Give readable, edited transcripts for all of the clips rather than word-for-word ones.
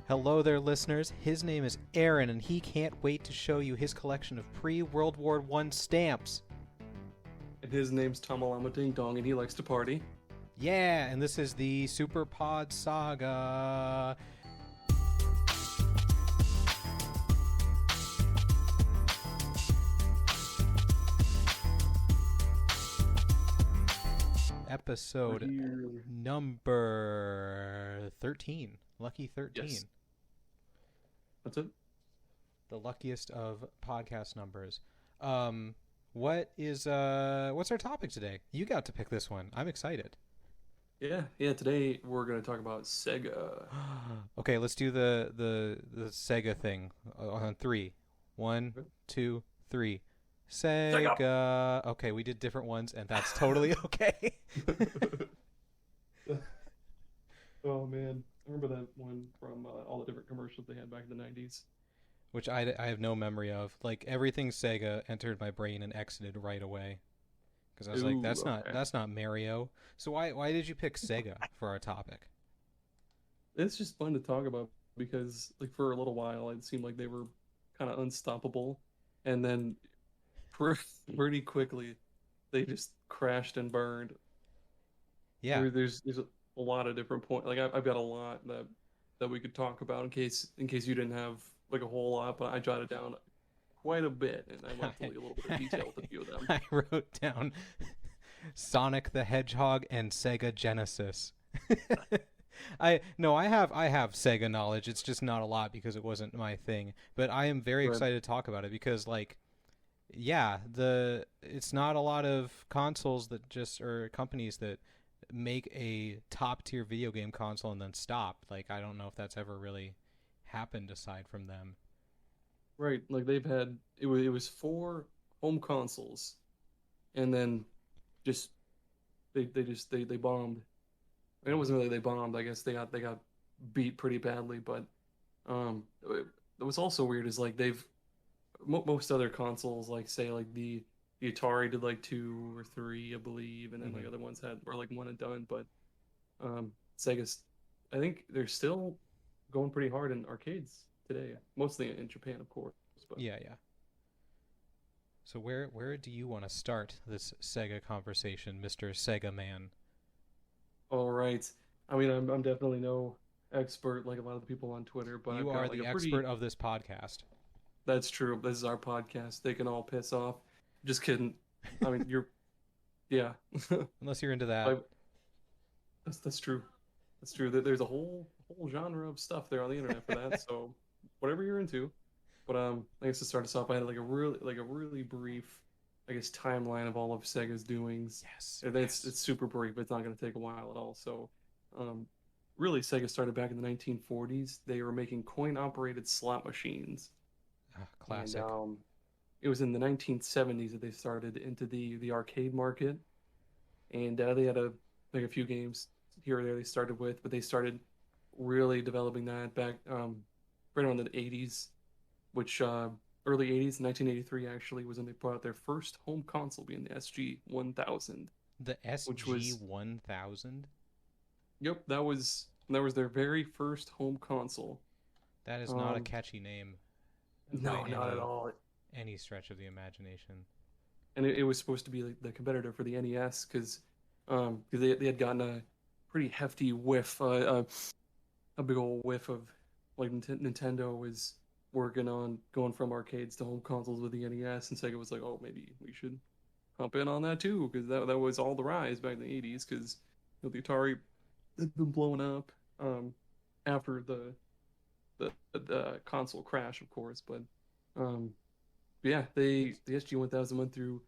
Hello there, listeners. His name is Aaron, and he can't wait to show you his collection of pre-World War I stamps. And his name's Tamalama Ding Dong, and he likes to party. Yeah, and this is the Super Pod Saga. Episode number 13. Lucky 13. Yes. That's it? The luckiest of podcast numbers. What's our topic today? You got to pick this one. I'm excited. Yeah. Today we're going to talk about Sega. Okay, let's do the Sega thing on 3. 1, 2, 3. Sega. Okay, we did different ones, and that's totally okay. Oh man, I remember that one from all the different commercials they had back in the 90s. Which I have no memory of. Like, everything Sega entered my brain and exited right away. Because I was like, that's not Mario. So why did you pick Sega for our topic? It's just fun to talk about because, like, for a little while, it seemed like they were kind of unstoppable, and then pretty quickly, they just crashed and burned. Yeah. There's a lot of different points. Like, I've got a lot that we could talk about in case you didn't have like a whole lot, but I jotted down quite a bit, and I went into a little bit of detail with a few of them. I wrote down Sonic the Hedgehog and Sega Genesis. I have Sega knowledge. It's just not a lot because it wasn't my thing. But I am very excited to talk about it because, like, yeah, it's not a lot of consoles or companies that make a top tier video game console and then stop. Like, I don't know if that's ever really happened aside from them. Right, like they've had it was 4 home consoles, and then just they bombed. I mean, it wasn't really they bombed. I guess they got beat pretty badly. But it was also weird is like most other consoles, like say like the Atari did like 2 or 3, I believe, and then like other ones were like one and done. But Sega's, I think they're still going pretty hard in arcades today, mostly in Japan, of course. But Yeah. So where do you want to start this Sega conversation, Mr. Sega Man? all right, I mean, I'm definitely no expert like a lot of the people on Twitter, but You I've are got like the a pretty. expert of this podcast. That's true. This is our podcast. They can all piss off. Just kidding. I mean, yeah. Unless you're into that. I- that's true. That's true. There's a whole genre of stuff there on the internet for that. So whatever you're into. But I guess to start us off, I had like a really brief, I guess, timeline of all of Sega's doings. Yes. And it's super brief, but it's not going to take a while at all. So, really, Sega started back in the 1940s. They were making coin-operated slot machines. Classic. And, it was in the 1970s that they started into the arcade market, and they had a few games here or there they started with, but they started really developing that back right around the 80s, which early 80s, 1983 actually was when they brought out their first home console, being the SG-1000. The SG-1000? Yep, that was their very first home console. That is not a catchy name. No, not at all. Any stretch of the imagination. And it was supposed to be like the competitor for the NES because they had gotten a pretty hefty whiff, a big old whiff of like Nintendo was working on going from arcades to home consoles with the NES, and Sega was like, oh, maybe we should hop in on that too because that was all the rise back in the 80s because the Atari had been blowing up after the console crash, of course, but yeah, the SG-1000 went through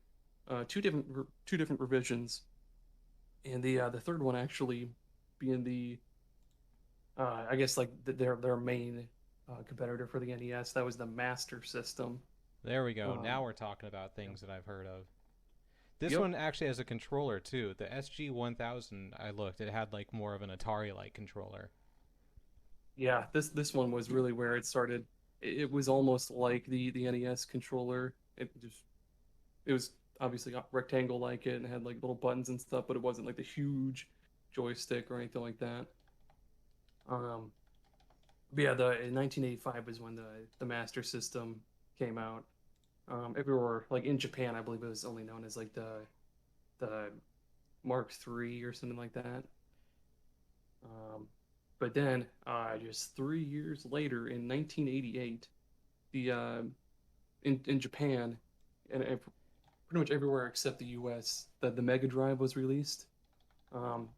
two different revisions, and the third one actually being the I guess like their main competitor for the NES. That was the Master System. There we go. Now we're talking about things that I've heard of. This Yep. one actually has a controller too. The SG-1000, I looked, it had like more of an Atari-like controller. Yeah, this one was really where it started. It was almost like the NES controller. It was obviously rectangle like it and had like little buttons and stuff, but it wasn't like the huge joystick or anything like that. But yeah, the in 1985 was when the Master System came out. Everywhere, like in Japan, I believe it was only known as like the Mark III or something like that. Um, but then, just 3 years later, in 1988, the in Japan, and pretty much everywhere except the U.S., that the Mega Drive was released. Um,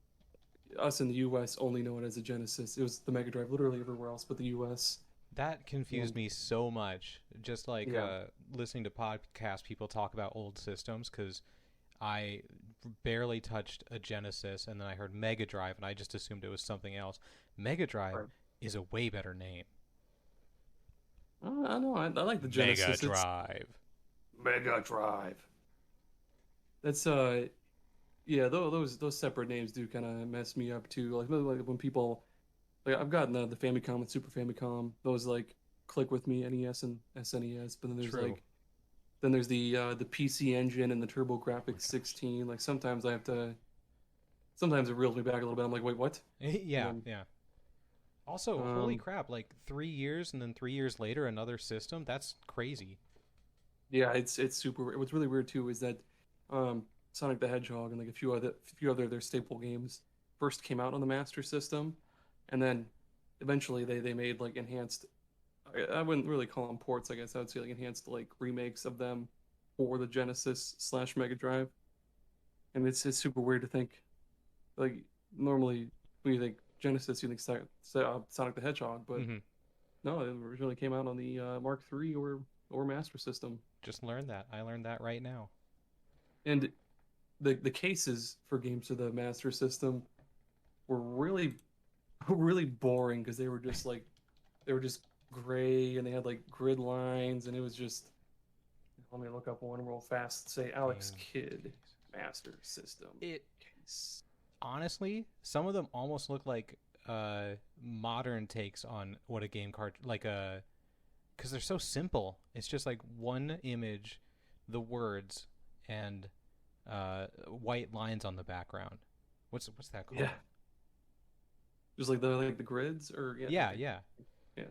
us in the U.S. only know it as a Genesis. It was the Mega Drive literally everywhere else but the U.S. That confused And me so much. Just like yeah, listening to podcast people talk about old systems, because I barely touched a Genesis, and then I heard Mega Drive, and I just assumed it was something else. Mega Drive right. is a way better name. I know. I like the Mega Genesis. It's Drive. Mega Drive. That's yeah. Those separate names do kind of mess me up too. Like when people like I've gotten the Famicom and Super Famicom. Those like click with me, NES and SNES. But then there's True. like the PC Engine and the Oh my TurboGrafx gosh. 16. Like sometimes I have to. Sometimes it reels me back a little bit. I'm like, wait, what? And Yeah, then yeah. Also, holy um crap, like 3 years and then 3 years later another system? That's crazy. yeah, it's super. What's really weird too is that um Sonic the Hedgehog and like a few other their staple games first came out on the Master System, and then eventually they made like enhanced. I wouldn't really call them ports. I guess I would say like enhanced like remakes of them for the Genesis / Mega Drive. And it's super weird to think like normally when you think Genesis, you think Sonic the Hedgehog, but Hmm. no, it originally came out on the Mark III or Master System. Just learned that. I learned that right now. And the cases for games for the Master System were really really boring because they were just gray and they had like grid lines and it was just let me look up one real fast. Say Alex Game Kidd case. Master System It case. honestly, some of them almost look like modern takes on what a game card like a because they're so simple. It's just like one image, the words, and white lines on the background. What's that Yeah, called? just like the grids or yeah, Yeah, yeah. yeah.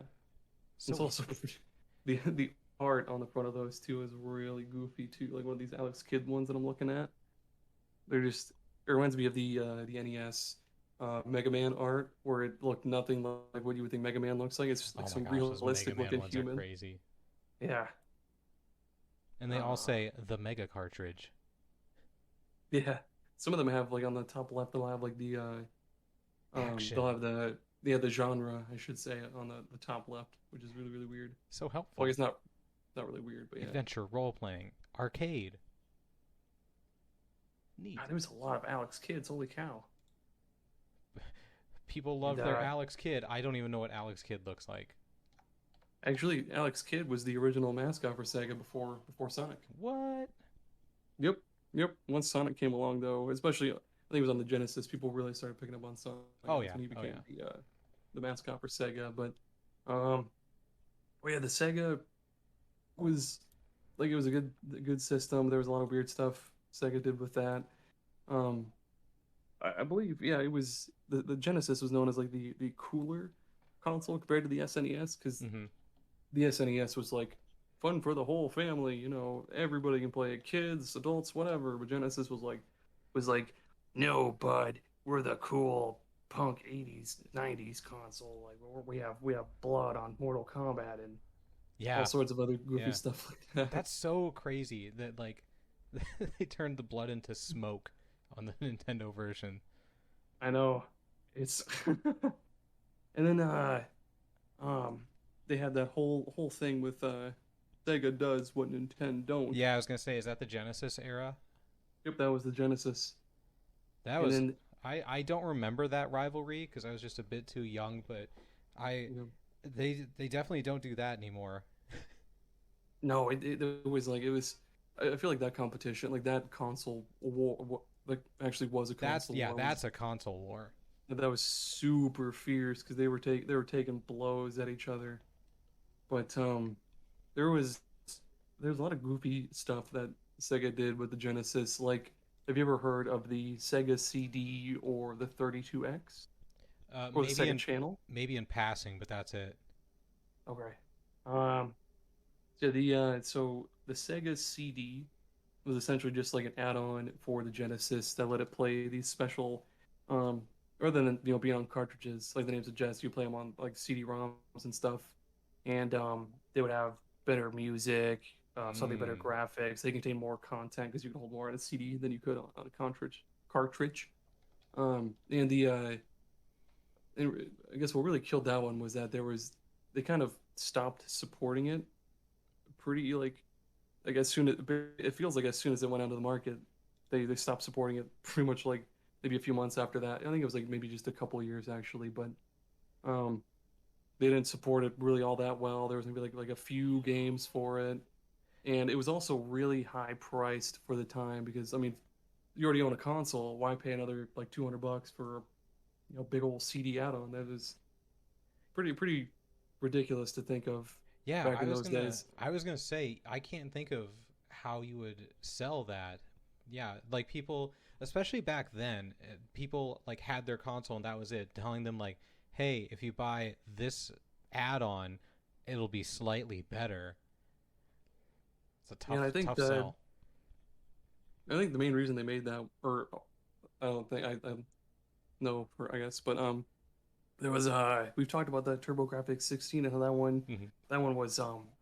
It's So also the art on the front of those two is really goofy too. Like one of these Alex Kidd ones that I'm looking at. They're just it reminds me of the NES Mega Man art where it looked nothing like what you would think Mega Man looks like. It's just like oh my some gosh, those Mega realistic Man looking ones are human. crazy. Yeah. And they all Uh, say the Mega cartridge. yeah. Some of them have like on the top left they'll have like they'll Action. have the genre I should say on the top left, which is really really weird. So Well, I helpful. guess not really weird, but yeah. Adventure role playing. Arcade. God, Neat. there was a lot of Alex Kids. Holy cow! People And love their Alex Kidd. I don't even know what Alex Kidd looks like. actually, Alex Kidd was the original mascot for Sega before Sonic. What? Yep, yep. Once Sonic came along, though, especially I think it was on the Genesis, people really started picking up on Sonic. Oh That's yeah. when he Oh became yeah. the mascot for Sega. But well, yeah, the Sega was like it was a good system. There was a lot of weird stuff Sega did with that. Um, I believe, yeah, it was the Genesis was known as like the cooler console compared to the SNES because Mm-hmm. the SNES was like fun for the whole family. Everybody can play it, kids, adults, whatever. But Genesis was like, no, bud, we're the cool punk '80s '90s console. Like we have blood on Mortal Kombat and all Yeah. sorts of other goofy Yeah. stuff like that. That's so crazy that like they turned the blood into smoke on the Nintendo version. I know it's and then um they had that whole thing with Sega does what Nintendo don't. Yeah, I was gonna say, is that the Genesis era? Yep, that was the Genesis. That And was then I don't remember that rivalry because I was just a bit too young, but I you know, they definitely don't do that anymore. no, it was like it was. I feel like that competition, like that console war, like actually was a That's console yeah, war. Was that's a console war. that was super fierce because they were taking blows at each other. But there was there's a lot of goofy stuff that Sega did with the Genesis. Like, have you ever heard of the Sega CD or the 32X? or the Maybe Sega in Channel. maybe in passing, but that's it. Okay. Um, so the Sega CD was essentially just like an add-on for the Genesis that let it play these special, um, rather than being on cartridges, like the name suggests, you play them on like CD-ROMs and stuff, and they would have better music, slightly better Mm. graphics. They contain more content because you can hold more on a CD than you could on a cartridge. Cartridge. And I guess what really killed that one was that they kind of stopped supporting it pretty like as soon as it feels like as soon as it went onto the market, they stopped supporting it pretty much like maybe a few months after that. I think it was like maybe just a couple of years actually, but um, they didn't support it really all that well. There was maybe like a few games for it, and it was also really high priced for the time because I mean, you already own a console. Why pay another like $200 for big old CD add-on? That is pretty ridiculous to think of Yeah, back in those days. I was gonna say I can't think of how you would sell that. Yeah, like people, especially back then, people like had their console and that was it. Telling them like, hey, if you buy this add-on, it'll be slightly better. It's a And tough sell. I think the main reason they made that, or I don't think I know for I guess, but there was we've talked about the TurboGrafx 16 and how Hmm. that one was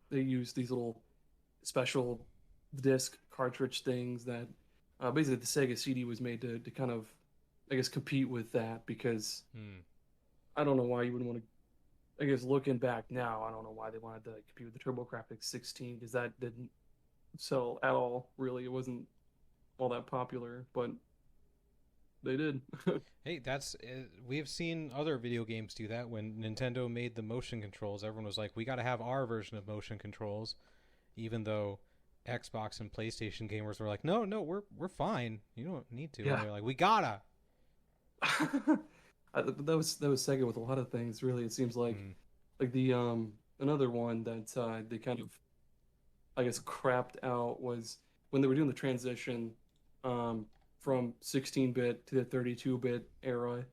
they used these little special disc cartridge things that basically the Sega CD was made to kind of I guess compete with that because Hmm. I don't know why you wouldn't want to. I guess looking back now, I don't know why they wanted to compete with the TurboGrafx 16 because that didn't sell at all. Really, it wasn't all that popular, but they did. Hey, that's we've seen other video games do that. When Nintendo made the motion controls, everyone was like, "We got to have our version of motion controls," even though Xbox and PlayStation gamers were like, "No, no, we're fine. You don't need to." And Yeah. they're like, "We gotta." That was Sega with a lot of things. Really, it seems Mm. like the another one that they kind of I guess crapped out was when they were doing the transition um, from 16-bit to the 32-bit era.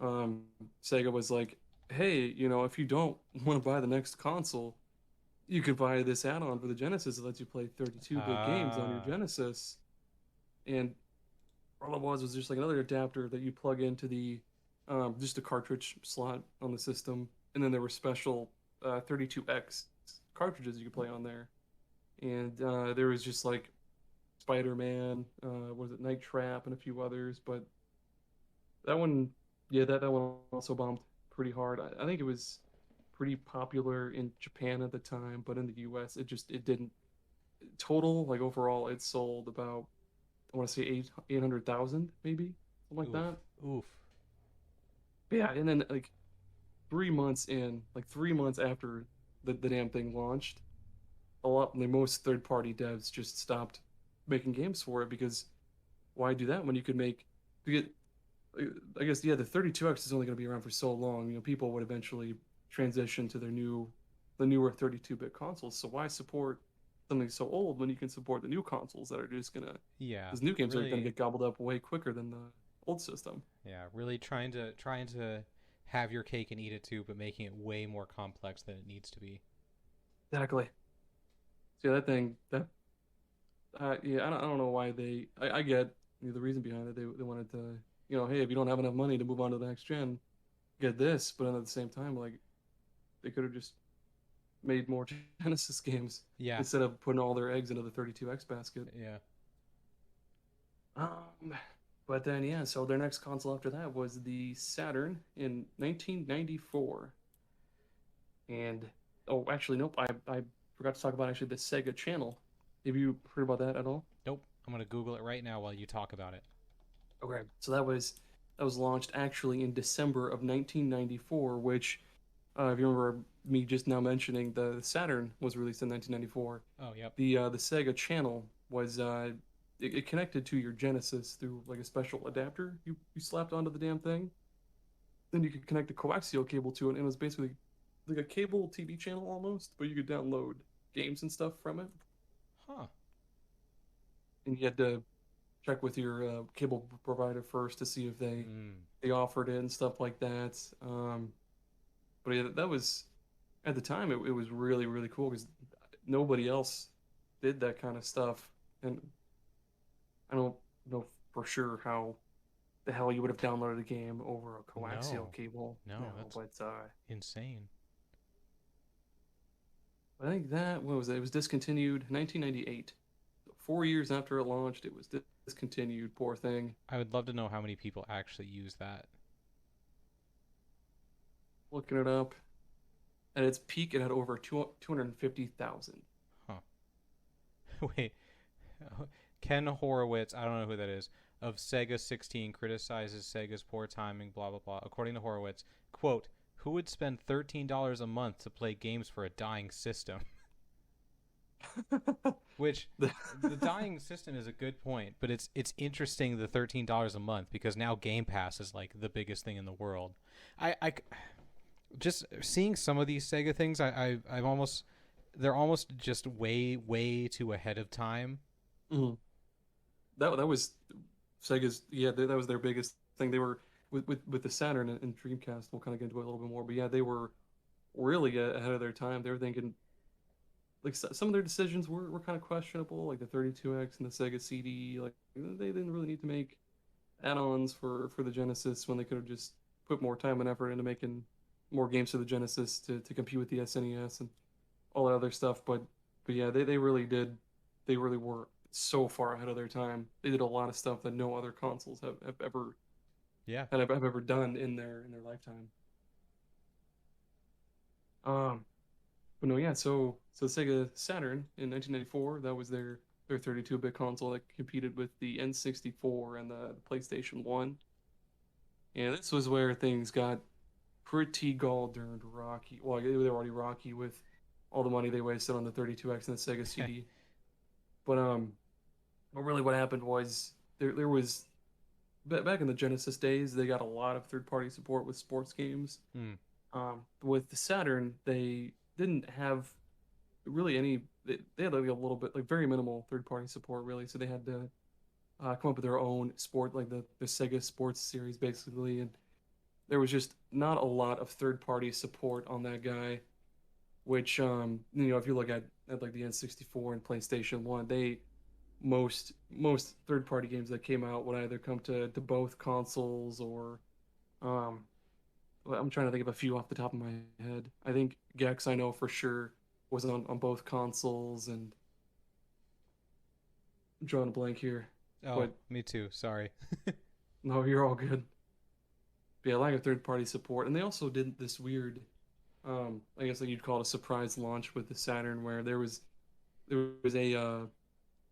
Um, Sega was like, "Hey, if you don't want to buy the next console, you could buy this add-on for the Genesis that lets you play 32-bit games on your Ah. Genesis." And all it was just like another adapter that you plug into the just a cartridge slot on the system, and then there were special 32X cartridges you could play on there, and there was just like Spider-Man, was it Night Trap, and a few others, but that one, yeah, that one also bombed pretty hard. I think it was pretty popular in Japan at the time, but in the US, it didn't. Total, like overall, it sold about I want to say 800,000 maybe something like Oof. that. Oof. But yeah, and then like 3 months in, like 3 months after the damn thing launched, most third party devs just stopped making games for it because why do that when you could make because I guess yeah the 32X is only going to be around for so long. People would eventually transition to the newer 32-bit consoles. So why support something so old when you can support the new consoles that are just gonna Yeah. those new games are gonna Really. get gobbled up way quicker than the old system. Yeah. Really trying to have your cake and eat it too, but making it way more complex than it needs to be. Exactly. See that thing that yeah I don't know why I get the reason behind it. They wanted to hey, if you don't have enough money to move on to the next gen, get this. But then at the same time, like they could have just made more Genesis games Yeah. instead of putting all their eggs into the 32X basket. Yeah. Um, but then yeah, so their next console after that was the Saturn in 1994. And oh, actually, nope, I forgot to talk about actually the Sega Channel. Have you heard about that at all? Nope. I'm gonna Google it right now while you talk about it. Okay, so that was launched actually in December of 1994, which if you remember me just now mentioning, the Saturn was released in 1994. Oh, yep. The Sega Channel was it connected to your Genesis through like a special adapter you slapped onto the damn thing. Then you could connect a coaxial cable to it, and it was basically like a cable TV channel almost, but you could download games and stuff from it. Huh. And you had to check with your cable provider first to see if Mm. they offered it and stuff like that. But yeah, that was at the time it was really really cool because nobody else did that kind of stuff, and I don't know for sure how the hell you would have downloaded a game over a coaxial No, cable no, now, that's but insane. I think that what was it? It was discontinued 1998. 4 years after it launched, it was discontinued. Poor thing. I would love to know how many people actually use that. Looking it up, at its peak, it had over 250,000. Huh. Wait, Ken Horowitz, I don't know who that is, of Sega 16 criticizes Sega's poor timing, blah, blah, blah. According to Horowitz, quote, who would spend $13 a month to play games for a dying system? Which the dying system is a good point, but it's interesting the $13 a month because now Game Pass is like the biggest thing in the world. I just seeing some of these Sega things, I'm almost they're almost just way too ahead of time. Mhm. That was Sega's. Yeah, that was their biggest thing. They were with the Saturn and Dreamcast. We'll kind of get into it a little bit more, but yeah, they were really ahead of their time. They were thinking like some of their decisions were kind of questionable, like the 32X and the Sega CD. Like they didn't really need to make add-ons for the Genesis when they could have just put more time and effort into making more games for the Genesis to compete with the SNES and all that other stuff. But yeah, they really did. They really were so far ahead of their time. They did a lot of stuff that no other consoles have ever Yeah. have ever done in their lifetime. Um, but no, yeah. So Sega Saturn in 1994, that was their 32-bit console that competed with the N64 and the PlayStation 1. And this was where things got pretty gall-darned rocky. Well, they were already rocky with all the money they wasted on the 32X and the Sega CD. But really what happened was there was back in the Genesis days, they got a lot of third-party support with sports games. Hmm. With the Saturn, they didn't have really any. They had like a little bit, like very minimal third-party support, really. So they had to come up with their own sport, like the Sega Sports series, basically. And there was just not a lot of third-party support on that guy. Which if you look at like the N64 and PlayStation One, most third-party games that came out would either come to both consoles or um, I'm trying to think of a few off the top of my head. I think Gex, I know for sure, was on both consoles, and I'm drawing a blank here. Oh, But me too. Sorry. no, you're all good. But yeah, lack of third-party support, and they also did this weird, I guess like you'd call it a surprise launch with the Saturn, where there was a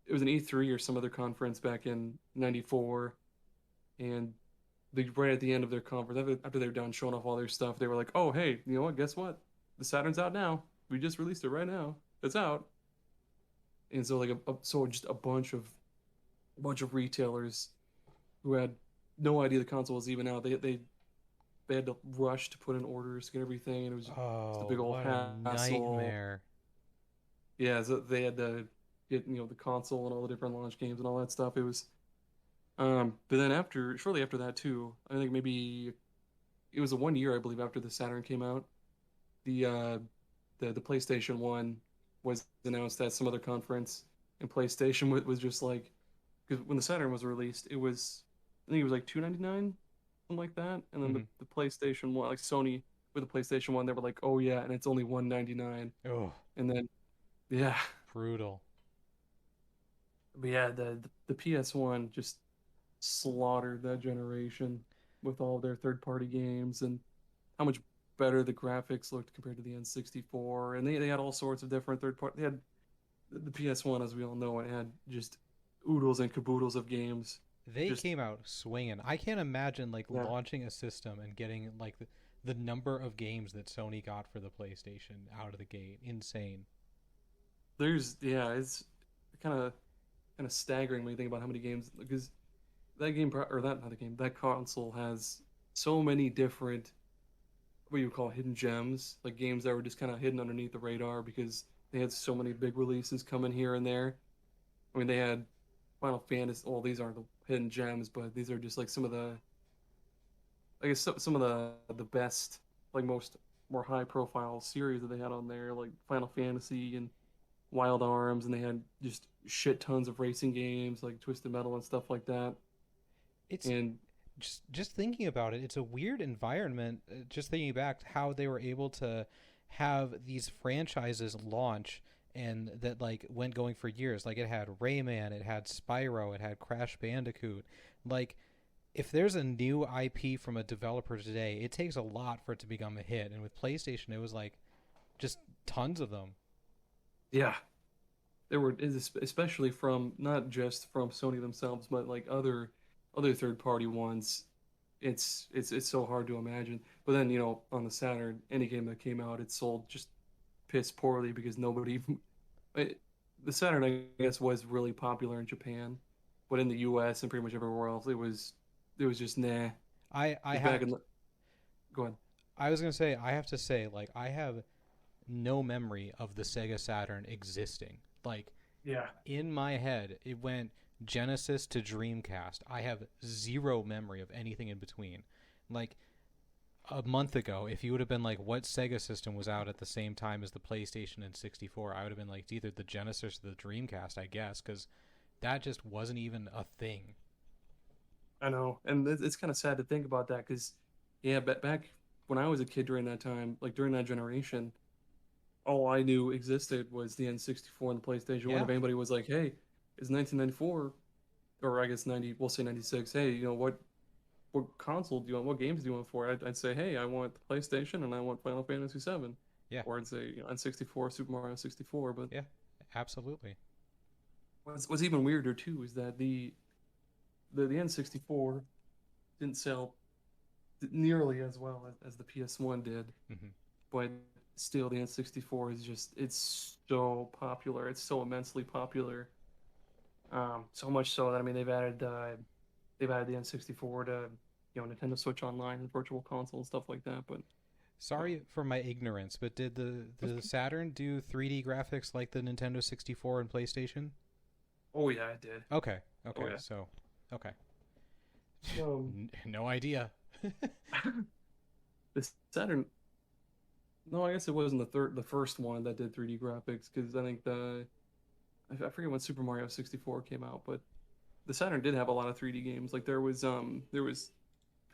it was an E3 or some other conference back in '94, and right at the end of their conference, after they were done showing off all their stuff, they were like, "Oh, hey, you know what? Guess what? The Saturn's out now. We just released it right now. It's out." And so like so just a bunch of retailers who had no idea the console was even out. They had to rush to put in orders to get everything, and it was just a Oh, big old what a hassle. nightmare. Yeah, so they had to get the console and all the different launch games and all that stuff. It was but then shortly after that too, I think maybe it was a 1 year, I believe, after the Saturn came out. The the PlayStation One was announced at some other conference, and PlayStation was just like, because when the Saturn was released, I think it was like 299, something like that, and then Hmm. the PlayStation One, like Sony with the PlayStation One, they were like, oh yeah, and it's only 199, Oh, and then yeah, brutal. but yeah, the PS One just slaughtered that generation with all their third party games and how much better the graphics looked compared to the N64. And they had all sorts of different third party. They had the PS1, as we all know, it had just oodles and caboodles of games. They Just came out swinging. I can't imagine like yeah, launching a system and getting like the number of games that Sony got for the PlayStation out of the gate. Insane. it's kind of staggering when you think about how many games because that game or that not the game that console has so many different what you would call hidden gems, like games that were just kind of hidden underneath the radar because they had so many big releases coming here and there. I mean, they had Final Fantasy. Well, these aren't the hidden gems, but these are just like some of the, I guess some of the best, like most more high profile series that they had on there, like Final Fantasy and Wild Arms, and they had just shit tons of racing games like Twisted Metal and stuff like that. It's And just thinking about it, it's a weird environment. Just thinking back to how they were able to have these franchises launch and that like went going for years. Like it had Rayman, it had Spyro, it had Crash Bandicoot. Like if there's a new IP from a developer today, it takes a lot for it to become a hit. And with PlayStation, it was like just tons of them. yeah, there were especially from not just from Sony themselves, but like other third party ones. It's so hard to imagine. But then on the Saturn, any game that came out, it sold just piss poorly because nobody even. It, the Saturn, I guess, was really popular in Japan, but in the U.S. and pretty much everywhere else, it was just nah. I Because have back in the, go ahead. I was gonna say I have to say like I have no memory of the Sega Saturn existing. Like Yeah. in my head, it went Genesis to Dreamcast. I have zero memory of anything in between. Like a month ago, if you would have been like, what Sega system was out at the same time as the PlayStation and 64, I would have been like, it's either the Genesis or the Dreamcast, I guess, because that just wasn't even a thing. I know, and it's kind of sad to think about that because, yeah, back when I was a kid during that time, like during that generation, all I knew existed was the N64 and the PlayStation 1. Yeah. If anybody was like, "Hey, it's 1994," or I guess 90, we'll say 96. Hey, what console do you want? What games do you want for it? I'd say, "Hey, I want the PlayStation and I want Final Fantasy 7," Yeah. or I'd say N64, Super Mario 64. But Yeah. Absolutely. what's even weirder too is that the N64 didn't sell nearly as well as the PS1 did, Hmm. but still the N64 is just it's so popular. It's so immensely popular. So much so that I mean they've added the N64 to Nintendo Switch Online and Virtual Console and stuff like that. But Sorry um, for my ignorance, but did the Saturn do 3D graphics like the Nintendo 64 and PlayStation? oh yeah, it did. Okay. Oh Okay. yeah. So, okay. Um, No idea. the Saturn. No, I guess it wasn't the first one that did 3D graphics because I think I forget when Super Mario 64 came out, but the Saturn did have a lot of 3D games. Like there was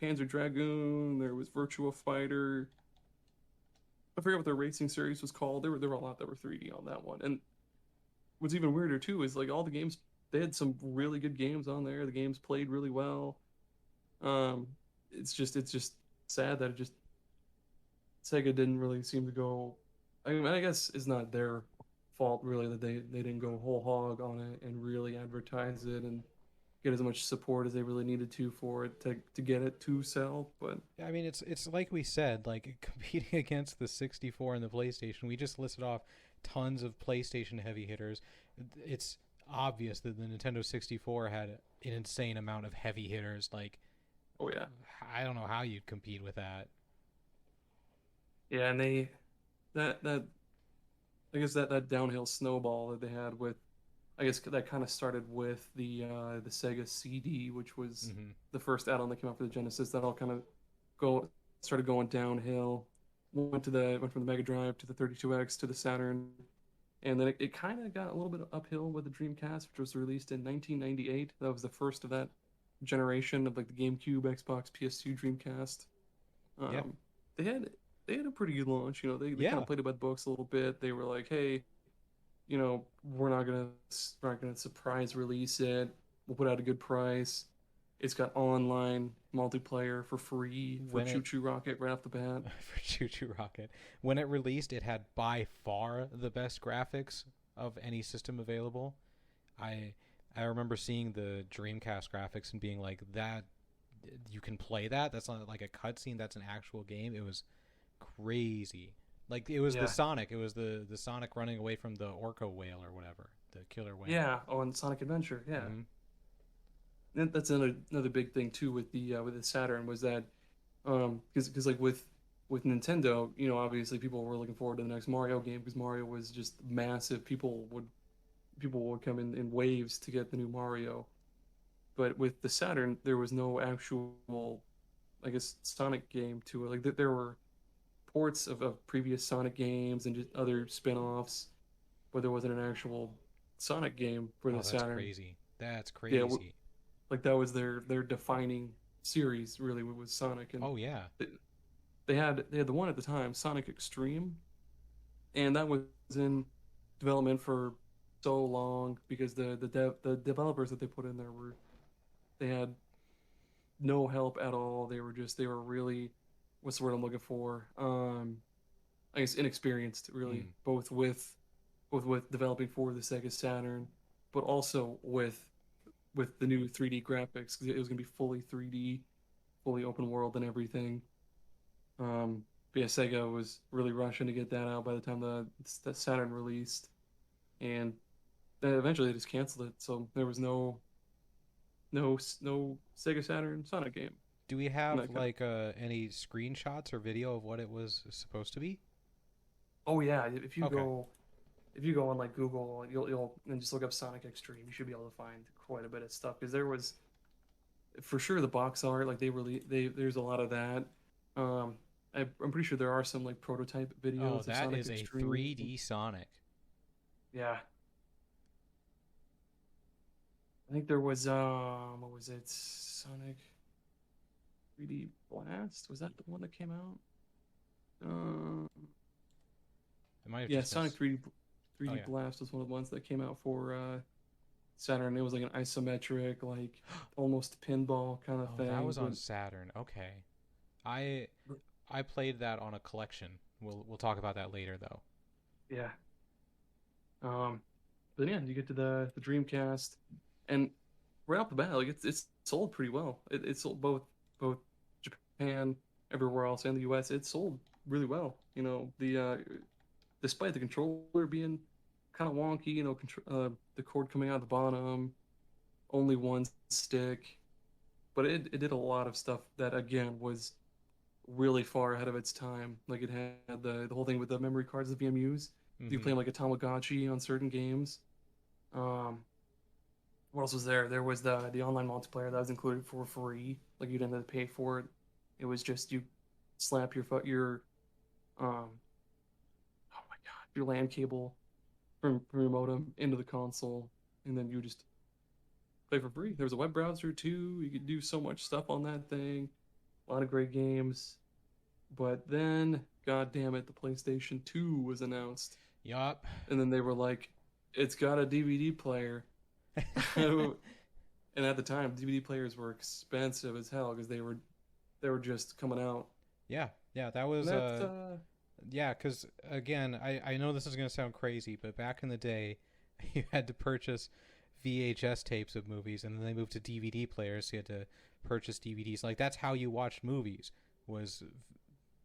Panzer Dragoon, there was Virtua Fighter. I forget what the racing series was called. There were a lot that were 3D on that one. And what's even weirder too is like all the games they had some really good games on there. The games played really well. Um, it's just sad that it just Sega didn't really seem to go. I mean, I guess it's not their fault really that they didn't go whole hog on it and really advertise it and get as much support as they really needed to for it to get it to sell. But I mean, it's like we said, like competing against the 64 and the PlayStation. We just listed off tons of PlayStation heavy hitters. It's obvious that the Nintendo 64 had an insane amount of heavy hitters. Like, oh yeah, I don't know how you'd compete with that. yeah, and they that I guess that downhill snowball that they had with I guess that kind of started with the Sega CD, which was Hmm. the first add-on that came out for the Genesis. That all kind of go started going downhill. Went from the Mega Drive to the 32X to the Saturn, and then it kind of got a little bit uphill with the Dreamcast, which was released in 1998. That was the first of that generation of like the GameCube, Xbox, PS2, Dreamcast. Yeah, Um, they had they had a pretty good launch. They kind yeah. of played it by the books a little bit. They were like, hey, we're not gonna surprise release it. We'll put out a good price. It's got online multiplayer for free for When Choo it Choo Rocket right off the bat. for Choo Choo Rocket, when it released, it had by far the best graphics of any system available. I I remember seeing the Dreamcast graphics and being like, that you can play that. That's not like a cutscene. That's an actual game. It was crazy. Like it was the Yeah, Sonic. It was the Sonic running away from the Orca whale or whatever, the killer whale. yeah, on Sonic Adventure. Yeah, Hmm. and that's another big thing too with the Saturn was that because like with Nintendo, obviously people were looking forward to the next Mario game because Mario was just massive. People would people would come in waves to get the new Mario. But with the Saturn, there was no actual, I guess, Sonic game to it. Like there were ports of previous Sonic games and just other spin-offs, but there wasn't an actual Sonic game for the Oh, that's Saturn. crazy. That's Yeah, crazy. like that was their defining series really was Sonic, and Oh yeah. they, they had the one at the time, Sonic Extreme, and that was in development for so long because the developers that they put in there were they had no help at all. They were really, what's the word I'm looking for? I guess inexperienced really, Mm. both with developing for the Sega Saturn, but also with the new 3D graphics. 'Cause it was gonna be fully 3D, fully open world and everything. But yeah, Sega was really rushing to get that out by the time the Saturn released, and then eventually they just canceled it. So there was no Sega Saturn Sonic game. Do we And have that kind of, like any screenshots or video of what it was supposed to be? oh yeah, if you Okay. go if you go on like Google, you'll and just look up Sonic Extreme, you should be able to find quite a bit of stuff because there was for sure the box art, like they really they there's a lot of that. Um, I'm pretty sure there are some like prototype Oh, videos of that Sonic is a Extreme. 3D Sonic. Yeah, I think there was what was it? Sonic 3D Blast? Was that the one that came out? Um, It might have yeah, just been. Sonic 3D Oh 3D yeah. Blast was one of the ones that came out for Saturn. It was like an isometric, like almost pinball kind of Oh, that thing. was on Saturn. Okay. I But I played that on a collection. We'll talk about that later though. yeah, um, but yeah, you get to the Dreamcast, and right off the bat, like it's sold pretty well. It sold both Japan, everywhere else, and the U.S. It sold really well. The despite the controller being kind of wonky, the cord coming out the bottom, only one stick, but it did a lot of stuff that again was really far ahead of its time. Like it had the whole thing with the memory cards, the VMUs. You play Mm-hmm. them like a Tamagotchi on certain games. Um, what else was there? There was the online multiplayer that was included for free. Like you didn't have to pay for it. It was just you slap your um oh my god your LAN cable from your modem into the console, and then you just play for free. There was a web browser too. You could do so much stuff on that thing. A lot of great games. But then, god damn it, the PlayStation 2 was announced. Yup. And then they were like, it's got a DVD player. And at the time, DVD players were expensive as hell because they were just coming out. Yeah. Yeah, that And was that's yeah, cuz again, I know this is going to sound crazy, but back in the day, you had to purchase VHS tapes of movies and then they moved to DVD players, so you had to purchase DVDs. Like that's how you watched movies was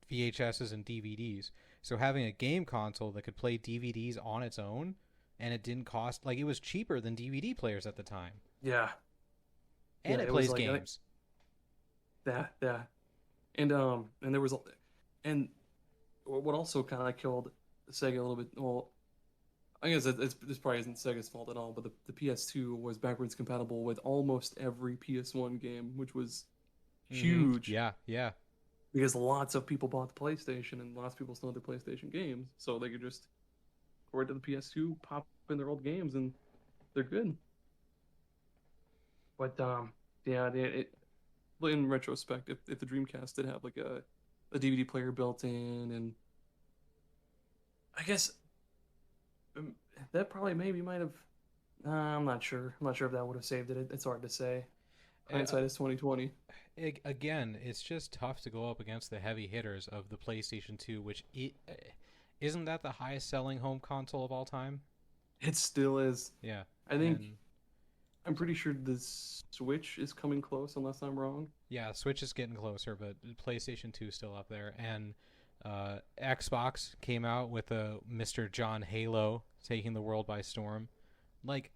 VHSs and DVDs. So having a game console that could play DVDs on its own and it didn't cost like it was cheaper than DVD players at the time. yeah. And Yeah, it it was plays like games. that. And there was and what also kind of killed Sega a little bit. Well, I guess this probably isn't Sega's fault at all, but the PS2 was backwards compatible with almost every PS1 game, which was Mhm. huge Yeah, yeah. because lots of people bought the PlayStation and lots of people still had their PlayStation games, so they could just go right to the PS2, pop in their old games, and they're good. But yeah, in retrospect, if the Dreamcast did have like a DVD player built in, and I guess um, that probably maybe might have. I'm not sure. I'm not sure if that would have saved it. It's hard to say. Uh, Hindsight is 2020. again, it's just tough to go up against the heavy hitters of the PlayStation 2, which isn't that the highest selling home console of all time? It still is. Yeah. I think And I'm pretty sure the Switch is coming close, unless I'm wrong. yeah, Switch is getting closer, but PlayStation 2 is still up there. And Xbox came out with a Mr. John Halo taking the world by storm. Like,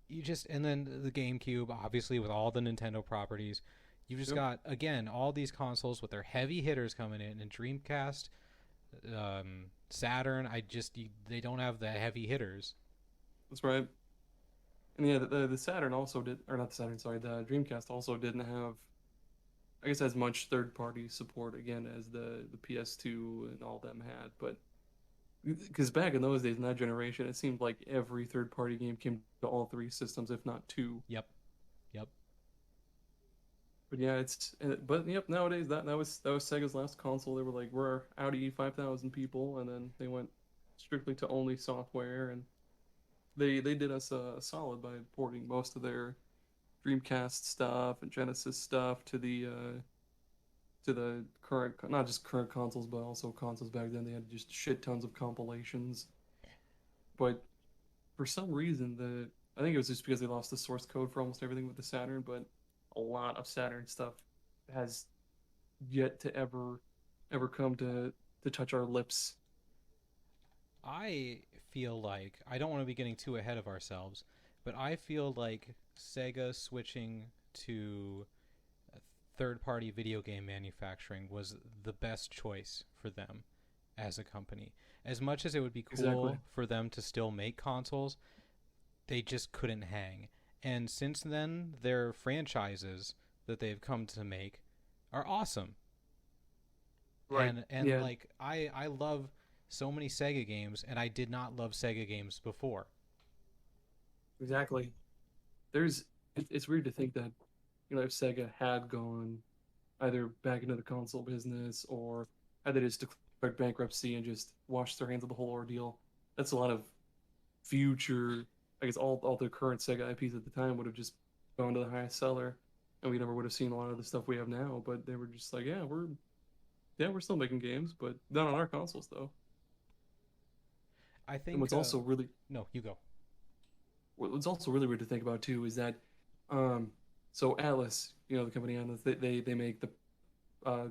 you just, and then the GameCube, obviously, with all the Nintendo properties. You've just Yep. got, again, all these consoles with their heavy hitters coming in, and Dreamcast, Saturn, they don't have the heavy hitters. That's right. And yeah, the Saturn also did, or not the Saturn, sorry, the Dreamcast also didn't have, I guess, as much third-party support again as the PS2 and all them had. But because back in those days, in that generation, it seemed like every third-party game came to all three systems, if not two. Yep. Yep. But yeah, but yep. Nowadays, that was Sega's last console. They were like, we're Audi 5,000 people, and then they went strictly to only software, and they did us a solid by porting most of their Dreamcast stuff and Genesis stuff to the current, not just current consoles, but also consoles back then. They had just shit tons of compilations. But for some reason, I think it was just because they lost the source code for almost everything with the Saturn, but a lot of Saturn stuff has yet to ever come to touch our lips. I feel like I don't want to be getting too ahead of ourselves, but I feel like Sega switching to third-party video game manufacturing was the best choice for them as a company. As much as it would be cool Exactly. for them to still make consoles, they just couldn't hang. And since then, their franchises that they've come to make are awesome. Right. And Yeah, like I love so many Sega games, and I did not love Sega games before. exactly. It's weird to think that, if Sega had gone either back into the console business or had they just declared bankruptcy and just washed their hands of the whole ordeal. That's a lot of future, I guess all the current Sega IPs at the time would have just gone to the highest seller, and we never would have seen a lot of the stuff we have now. But they were just like, yeah, we're still making games, but not on our consoles though. I And think no, you go. what's also really weird to think about too is that, so Atlas, the company Atlas, they make the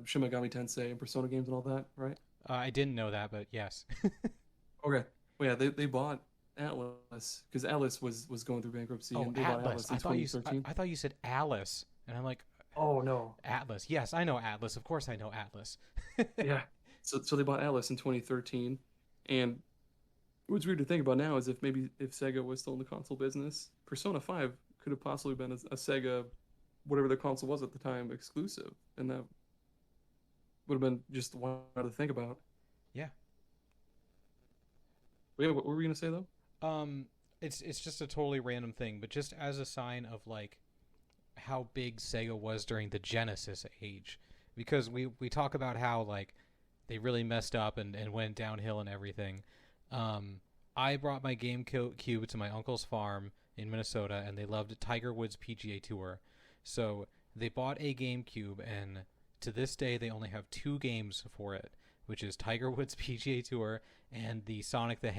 Shin Megami Tensei and Persona games and all that, right? I didn't know that, but yes. Okay. Well, yeah, they bought Atlas because Atlas was going through bankruptcy, Oh, and they bought Atlas. Atlas in 2013. I thought you said Alice, and I'm like, Oh no. Atlas. Yes, I know Atlas. Of course, I know Atlas. Yeah. So they bought Atlas in 2013, and what's weird to think about now is if Sega was still in the console business, Persona 5 could have possibly been a Sega, whatever the console was at the time, exclusive, and that would have been just wild to think about. Yeah. But yeah, what were we gonna say though? Um, it's just a totally random thing, but just as a sign of like how big Sega was during the Genesis age, because we talk about how like they really messed up and went downhill and everything. I brought my GameCube to my uncle's farm in Minnesota, and they loved Tiger Woods PGA Tour, so they bought a GameCube, and to this day they only have two games for it, which is Tiger Woods PGA Tour and the Sonic the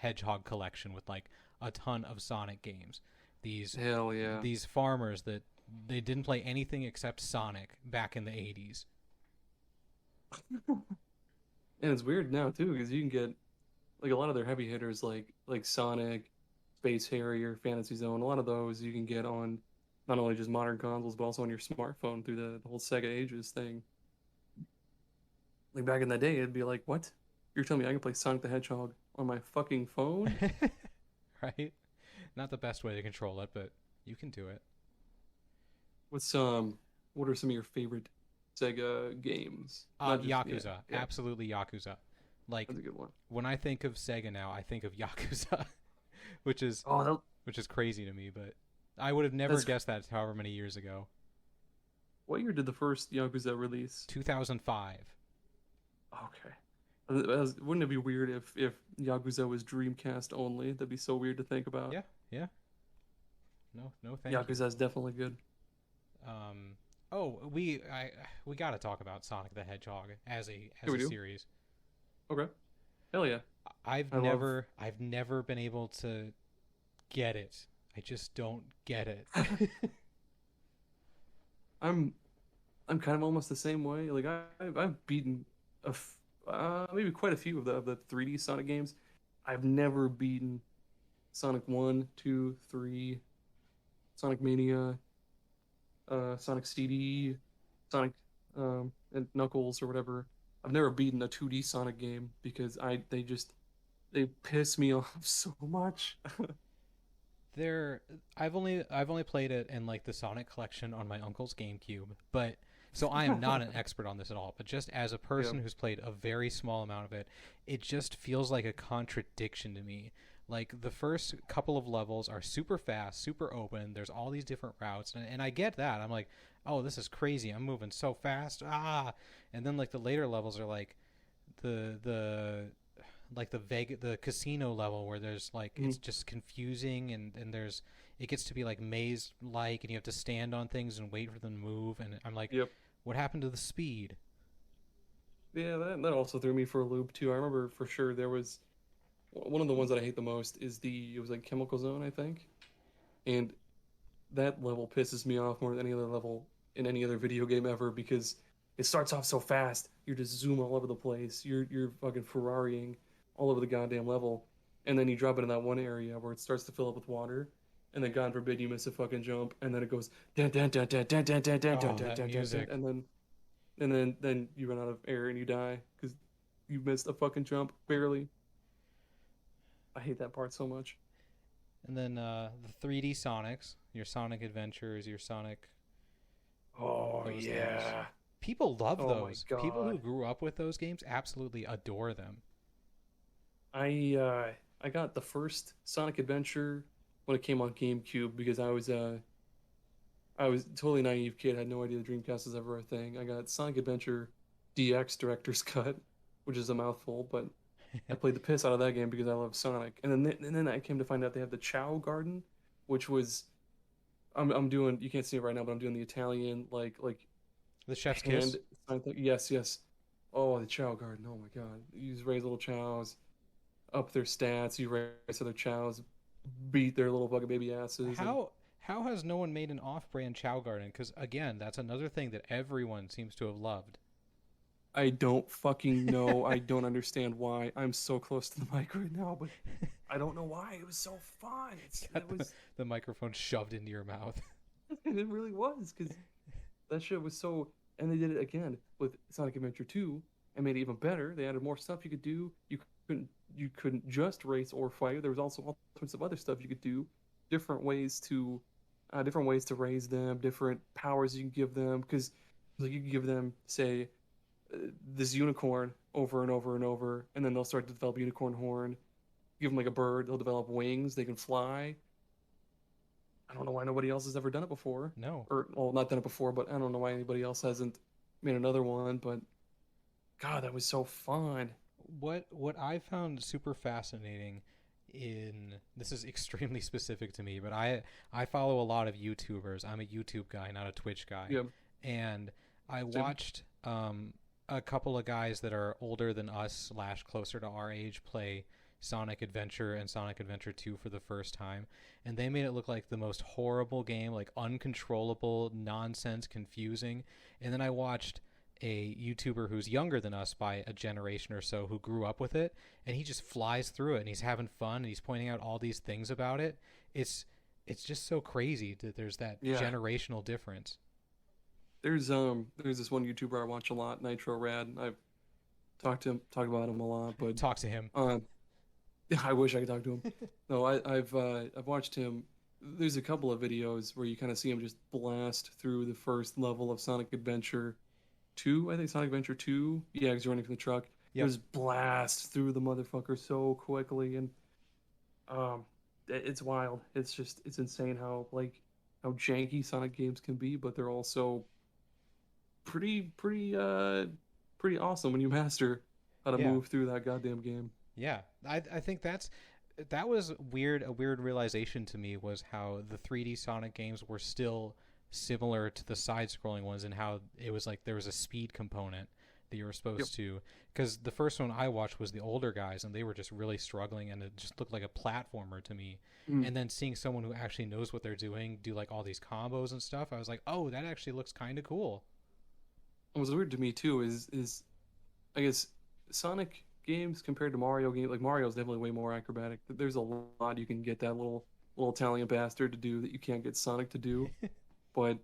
Hedgehog collection with like a ton of Sonic games. These Hell yeah. these farmers that they didn't play anything except Sonic back in the 80s. And it's weird now too because you can get like a lot of their heavy hitters like Sonic, Space Harrier, Fantasy Zone. A lot of those you can get on not only just modern consoles but also on your smartphone through the whole Sega Ages thing. Like back in the day, it'd be like, what? You're telling me I can play Sonic the Hedgehog on my fucking phone? Right? Not the best way to control it, but you can do it. What's what are some of your favorite Sega games? Not just yeah, Yakuza. yeah, Absolutely Yakuza. Like that's a good one. when I think of Sega now, I think of Yakuza, which is Oh, which is crazy to me, but I would have never that's guessed that however many years ago. what year did the first Yakuza release? 2005. Okay. Wouldn't it be weird if Yakuza was Dreamcast only? That'd be so weird to think about. Yeah, yeah. No, no, thank you. Yakuza's definitely good. Um, oh, we got to talk about Sonic the Hedgehog as Yeah, we a do. series. Okay. Hell yeah. I've never been able to get it. I just don't get it. I'm I'm kind of almost the same way. Like I've beaten maybe quite a few of the 3D Sonic games. I've never beaten Sonic 1, 2, 3, Sonic Mania, Sonic CD, Sonic and Knuckles or whatever. I've never beaten a 2D Sonic game because they piss me off so much. There, I've only played it in like the Sonic collection on my uncle's GameCube, but so I am not an expert on this at all. But just as a Yeah. person who's played a very small amount of it, it just feels like a contradiction to me. Like the first couple of levels are super fast, super open. There's all these different routes, and I get that. I'm like, oh, this is crazy. I'm moving so fast. Ah, and then like the later levels are like the like the casino level where there's like Mhm. it's just confusing and there's it gets to be like maze like and you have to stand on things and wait for them to move and I'm like, Yep. what happened to the speed? Yeah, that also threw me for a loop too. I remember for sure there was one of the ones that I hate the most is the it was like Chemical Zone, I think. And that level pisses me off more than any other level in any other video game ever because it starts off so fast. You're just zooming all over the place. You're fucking Ferrarying all over the goddamn level, and then you drop into that one area where it starts to fill up with water, and then God forbid you miss a fucking jump, and then it goes dun dun dun dun dun dun dun dun dun Oh, dun that dun dun, dun music. and then you run out of air and you die because you missed a fucking jump barely. I hate that part so much. And then the 3D Sonics, your Sonic Adventures, your Sonic, Oh those games. yeah. People love Oh my those. People who God. grew up with those games absolutely adore them. I got the first Sonic Adventure when it came on GameCube because I was a totally naive kid, had no idea the Dreamcast was ever a thing. I got Sonic Adventure DX Director's Cut, which is a mouthful, but I played the piss out of that game because I love Sonic. And then I came to find out they have the Chow Garden, which was I'm doing you can't see it right now, but I'm doing the Italian like The Chef's hand Kiss. sign thing. Yes, yes. Oh, the Chow Garden. Oh my God. You just raise little chows, up their stats. You raise other chows, beat their little fucking baby asses, and How has no one made an off-brand Chow Garden? Because again, that's another thing that everyone seems to have loved. I don't fucking know. I don't understand why. I'm so close to the mic right now, but I don't know why. It was so fun. It Got was the microphone shoved into your mouth. it really was because that shit was so. And they did it again with Sonic Adventure 2 and made it even better. They added more stuff you could do. Couldn't you couldn't just race or fight. There was also all sorts of other stuff you could do, different ways to different ways to raise them, different powers you can give them because like you can give them say this unicorn over and over and over, and then they'll start to develop unicorn horn. Give them like a bird, they'll develop wings, they can fly. I don't know why nobody else has ever done it before, No. or well, not done it before, but I don't know why anybody else hasn't made another one. But God, that was so fun. What I found super fascinating in this is extremely specific to me, but I follow a lot of YouTubers. I'm a YouTube guy, not a Twitch guy. Yeah, And I same. watched a couple of guys that are older than us slash closer to our age play Sonic Adventure and Sonic Adventure 2 for the first time, and they made it look like the most horrible game, like uncontrollable, nonsense, confusing. And then I watched a YouTuber who's younger than us by a generation or so who grew up with it, and he just flies through it and he's having fun and he's pointing out all these things about it. It's it's just so crazy that there's that Yeah, generational difference. there's this one YouTuber I watch a lot, Nitro Rad. I've talked about him a lot, but Talk to him. um, I wish I could talk to him. No, I've watched him. There's a couple of videos where you kind of see him just blast through the first level of Sonic Adventure 2. I think Sonic Adventure 2. Yeah, because you're running from the truck. Yep. Just blast through the motherfucker so quickly, and um, it's wild. It's insane how janky Sonic games can be, but they're also pretty awesome when you master how to Yeah. move through that goddamn game. Yeah, I think that was weird. A weird realization to me was how the 3D Sonic games were still similar to the side-scrolling ones, and how it was like there was a speed component that you were Yep. supposed to. Because the first one I watched was the older guys, and they were just really struggling, and it just looked like a platformer to me. Mm. And then seeing someone who actually knows what they're doing do like all these combos and stuff, I was like, oh, that actually looks kind of cool. What's weird to me too is I guess Sonic games compared to Mario games, like Mario's definitely way more acrobatic. There's a lot you can get that little Italian bastard to do that you can't get Sonic to do. But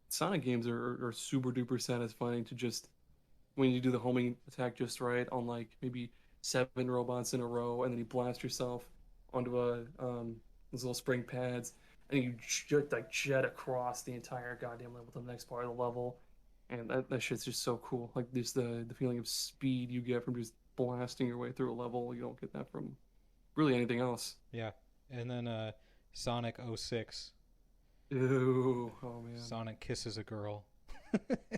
Sonic games are super duper satisfying to just when you do the homing attack just right on like maybe seven robots in a row, and then you blast yourself onto a those little spring pads, and you just like jet across the entire goddamn level to the next part of the level, and that shit's just so cool. Like just the feeling of speed you get from just blasting your way through a level. You don't get that from really anything else. Yeah. And then Sonic '06. Ew, oh man. Sonic kisses a girl.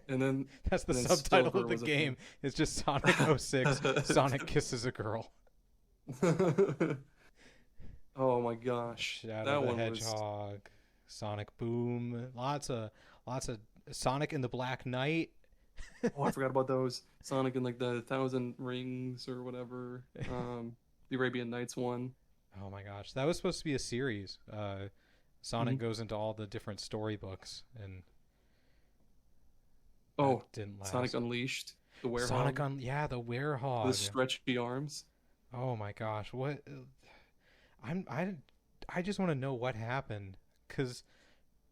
And then That's the and then subtitle Stoker of the was a game. It's just Sonic '06. Sonic kisses a girl. Oh my gosh, Shadow that the one was. Hedgehog, Sonic Boom, lots of Sonic in the Black Knight. Oh, I forgot about those. Sonic and like the Thousand Rings or whatever. The Arabian Nights one. Oh my gosh, that was supposed to be a series. Sonic Mhm. goes into all the different storybooks, and that Oh, didn't Sonic last. Unleashed, the Sonic Werehog, on, yeah, the the Werehog. stretchy arms. Oh my gosh, what? I'm I just want to know what happened, because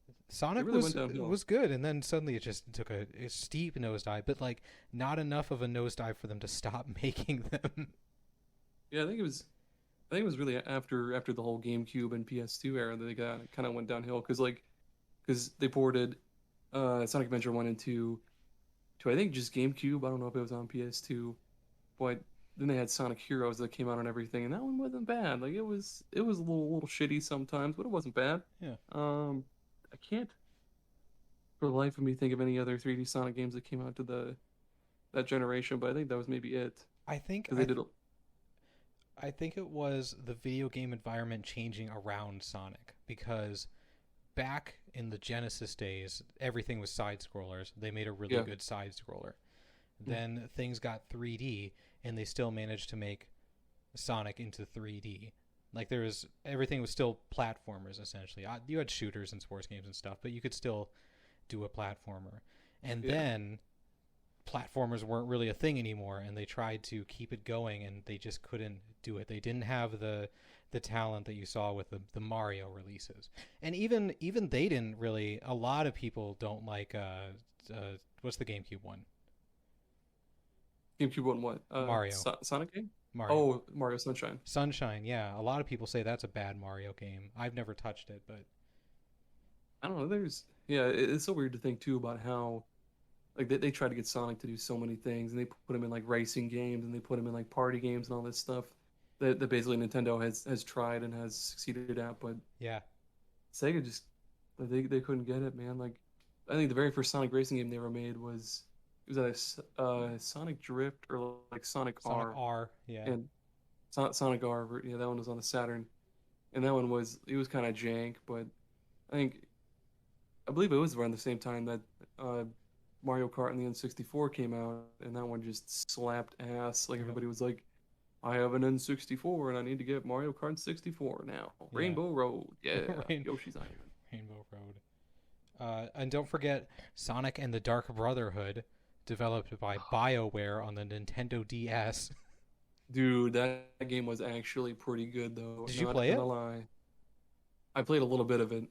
It Sonic really went downhill. was good, and then suddenly it just took a steep nosedive, but like not enough of a nosedive for them to stop making them. Yeah, I think it was. I think it was really after the whole GameCube and PS2 era that they got kind of went downhill because they ported Sonic Adventure 1 and 2 to I think just GameCube. I don't know if it was on PS2, but then they had Sonic Heroes that came out on everything, and that one wasn't bad. Like it was a little shitty sometimes, but it wasn't bad. Yeah, I can't for the life of me think of any other 3D Sonic games that came out to the that generation, but I think that was maybe it I think because I they did. I think it was the video game environment changing around Sonic, because back in the Genesis days, everything was side scrollers. They made a really Yeah. good side scroller. Mm. Then things got 3D, and they still managed to make Sonic into 3D. Like everything was still platformers essentially. You had shooters and sports games and stuff, but you could still do a platformer. And Yeah. then platformers weren't really a thing anymore, and they tried to keep it going, and they just couldn't do it. They didn't have the talent that you saw with the Mario releases, and even they didn't really. A lot of people don't like what's the GameCube one? GameCube one what? Mario. Sonic game? Mario. Oh, Mario Sunshine. Sunshine, yeah. A lot of people say that's a bad Mario game. I've never touched it, but I don't know. It's so weird to think too about how like they try to get Sonic to do so many things, and they put him in like racing games, and they put him in like party games and all this stuff that basically Nintendo has tried and has succeeded at, but yeah. Sega just they couldn't get it, man. Like I think the very first Sonic racing game they ever made was Sonic Drift or like Sonic Sonic R, R, yeah. and Sonic R. Yeah, that one was on the Saturn, and that one was kind of jank, but I think I believe it was around the same time that Mario Kart and the N64 came out, and that one just slapped ass. Like Yep. everybody was like, "I have an N64, and I need to get Mario Kart 64 now." Yeah. Rainbow Road, yeah, Rain- Yoshi's Island. Rainbow Road. And don't forget Sonic and the Dark Brotherhood, developed by BioWare on the Nintendo DS. Dude, that game was actually pretty good though. Did you Not play it? gonna lie, I played a little bit of it,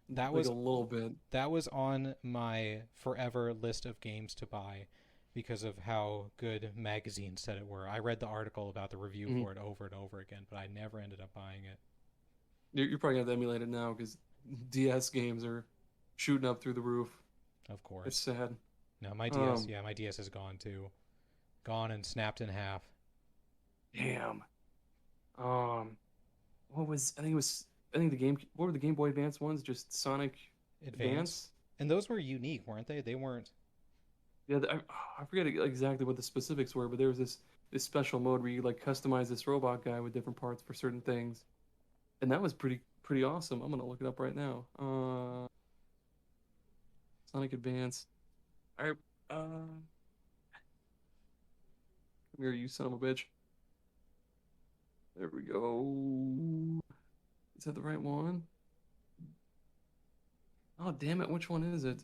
That like was a little bit. that was on my forever list of games to buy because of how good magazines said it were. I read the article about the review Mhm. for it over and over again, but I never ended up buying it. You're probably gonna have to emulate it now because DS games are shooting up through the roof. Of It's course. sad. No, my DS, Um, yeah, my DS is gone too. Gone and snapped in half. Damn. What was I think it was I think the game what were the Game Boy Advance ones? Just Sonic Advance? And those were unique, weren't they? They weren't. Yeah, I forget exactly what the specifics were, but there was this special mode where you like customize this robot guy with different parts for certain things, and that was pretty awesome. I'm gonna look it up right now. Sonic Advance. I come here, you son of a bitch. There we go. Is that the right one? Oh, damn it, which one is it?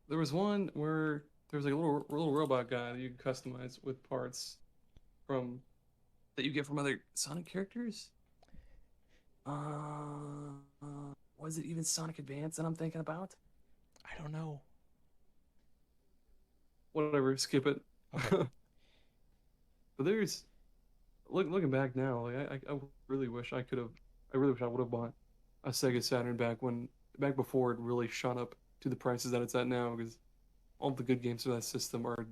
There was one where there was like a little robot guy that you could customize with parts from that you get from other Sonic characters. Was it even Sonic Advance that I'm thinking about? I don't know. Whatever, skip it. Okay. But there's looking back now, like I really wish I could have I really wish I would have bought a Sega Saturn back before it really shot up to the prices that it's at now, because all the good games for that system are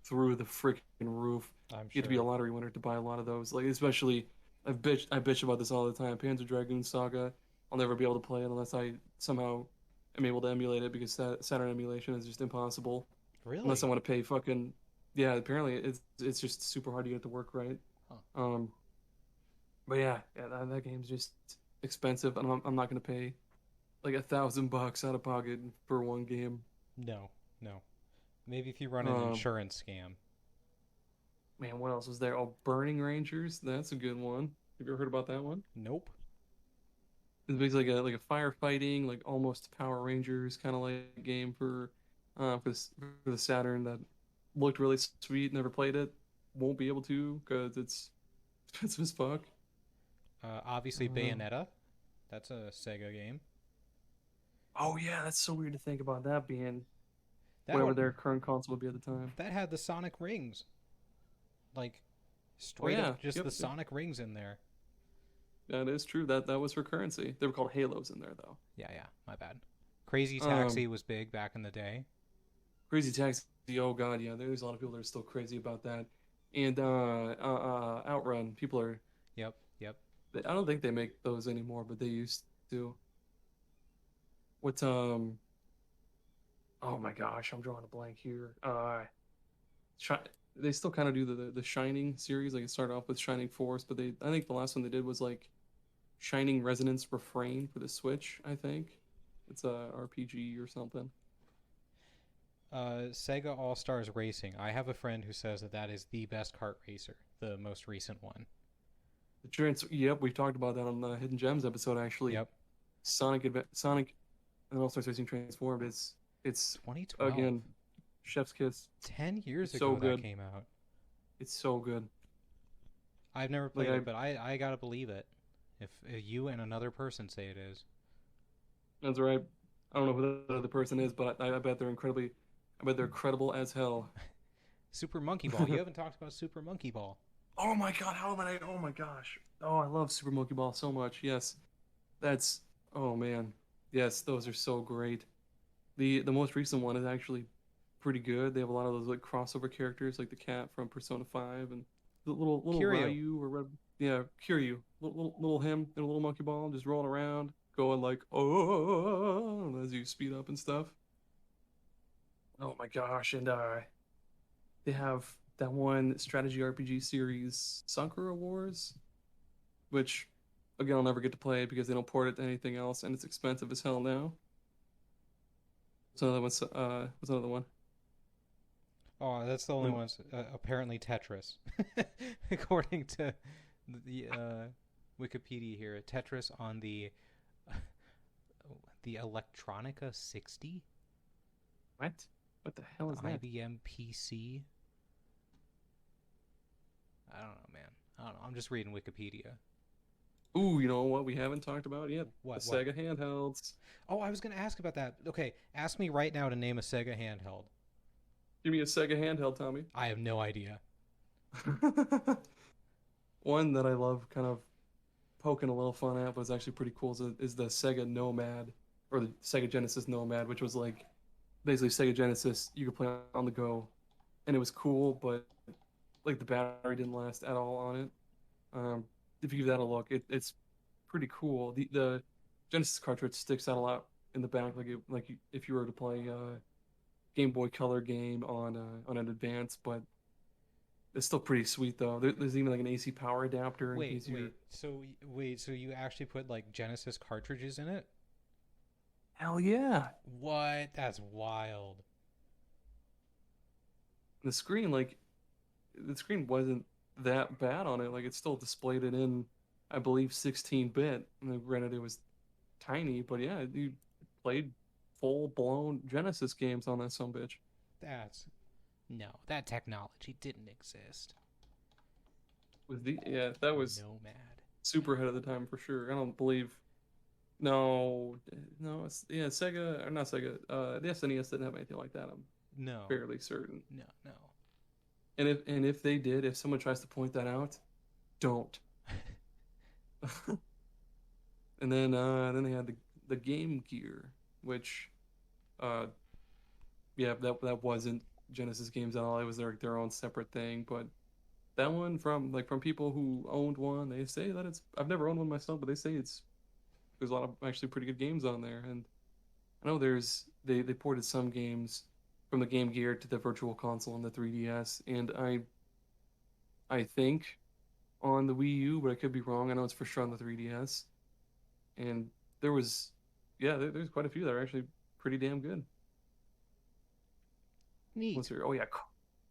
through the freaking roof. I'm You have to be a sure. lottery winner to buy a lot of those. Like especially, I bitch about this all the time. Panzer Dragoon Saga, I'll never be able to play it unless I somehow am able to emulate it, because Saturn emulation is just impossible unless I Really? want to pay fucking. Yeah, apparently it's just super hard to get it to work right. Huh. Um, but yeah, that game's just expensive, and I'm not gonna pay like $1,000 out of pocket for one game. No, no. Maybe if you run an Um, insurance scam. Man, what else was there? Oh, Burning Rangers. That's a good one. Have you ever heard about that one? Nope. It's basically like a firefighting, like almost Power Rangers kind of like game for the Saturn that looked really sweet. Never played it. Won't be able to because it's expensive as fuck. Obviously Um, Bayonetta. That's a Sega game. oh yeah, that's so weird to think about that being That whatever one their current console would be at the time. that had the Sonic rings. Like Oh straight yeah, up just yep, the yep. Sonic rings in there. That is true. That was for currency. They were called Halos in there though. Yeah, yeah, my bad. Crazy Um, Taxi was big back in the day. Crazy Taxi. Oh God, yeah. There's a lot of people that are still crazy about that. And Outrun. People are. Yep, yep. I don't think they make those anymore, but they used to. What Oh my gosh, I'm drawing a blank here. Shi they still kind of do the Shining series. Like it started off with Shining Force, but I think the last one they did was like Shining Resonance Refrain for the Switch. I think it's a RPG or something. Sega All Stars Racing. I have a friend who says that that is the best kart racer, the most recent one. Yep, we've talked about that on the Hidden Gems episode actually. Yep, Sonic and All Stars Racing Transformed. It's 2012. again chef's kiss. 10 years So ago that good. came out. It's so good. I've never Like played it, but I gotta believe it. If you and another person say it is. that's right. I don't know who the other person is, but I bet they're incredibly. I bet they're credible as hell. Super Monkey Ball. You haven't talked about Super Monkey Ball. Oh my god, how am I? Oh my gosh. Oh, I love Super Monkey Ball so much. Yes, that's. Oh man, yes, those are so great. The most recent one is actually pretty good. They have a lot of those like crossover characters, like the cat from Persona 5 and the little Kiryu. Ryu or red. Yeah, Kiryu, little him and a little monkey ball just rolling around, going like oh as you speed up and stuff. Oh my gosh, and they have that one strategy RPG series, Sakura Wars, which again I'll never get to play because they don't port it to anything else, and it's expensive as hell now. So another one's what's another one? Oh, that's the only When ones. Apparently Tetris, according to the Wikipedia here. Tetris on the Electronica 60, what? What the hell the is that? IBM PC. I don't know, man. I don't know. I'm just reading Wikipedia. Ooh, you know what we haven't talked about yet? The What? What? Sega handhelds. Oh, I was gonna ask about that. Okay, ask me right now to name a Sega handheld. Give me a Sega handheld, Tommy. I have no idea. One that I love kind of poking a little fun at, but it's actually pretty cool, is the Sega Nomad, or the Sega Genesis Nomad, which was like basically Sega Genesis you could play on the go, and it was cool, but like the battery didn't last at all on it. If you give that a look, it's pretty cool. The Genesis cartridge sticks out a lot in the back, if you were to play a Game Boy Color game on an advance, but it's still pretty sweet though. There's even like an AC power adapter in Wait, case you're. wait. So you actually put like Genesis cartridges in it? Hell yeah! What? That's wild. The screen like the screen wasn't that bad on it. Like it still displayed it in, I believe, 16-bit. And then granted, it was tiny, but yeah, you played full blown Genesis games on that some bitch. That's no. That technology didn't exist. With the Yeah, that was Nomad. super ahead of the time for sure. I don't believe. No, no, yeah, Sega or not Sega. The SNES didn't have anything like that. I'm No, fairly certain. no, no. And if they did, if someone tries to point that out, don't. And then they had the Game Gear, which uh yeah, that wasn't Genesis games at all. It was their own separate thing. But that one from people who owned one, they say that it's I've never owned one myself, but they say there's a lot of actually pretty good games on there. And I know they ported some games from the Game Gear to the Virtual Console and the 3DS, and I think on the Wii U, but I could be wrong. I know it's for sure on the 3DS, and there was there's quite a few that are actually pretty damn good. What's Neat. there? Oh yeah,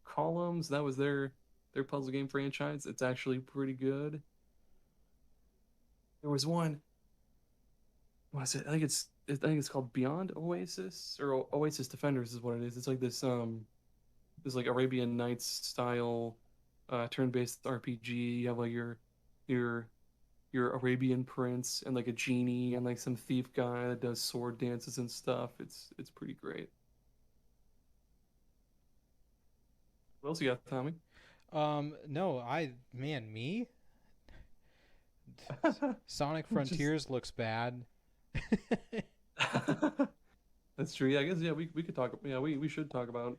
Columns. That was their puzzle game franchise. It's actually pretty good. There was one. What is it? I think it's called Beyond Oasis or Oasis Defenders is what it is. It's like this like Arabian Nights style turn-based RPG. You have like your your Arabian prince and like a genie and like some thief guy that does sword dances and stuff. It's pretty great. What else you got, Tommy? No, me? Sonic Just Frontiers looks bad. that's true. Yeah, I guess we could talk. Yeah, we should talk about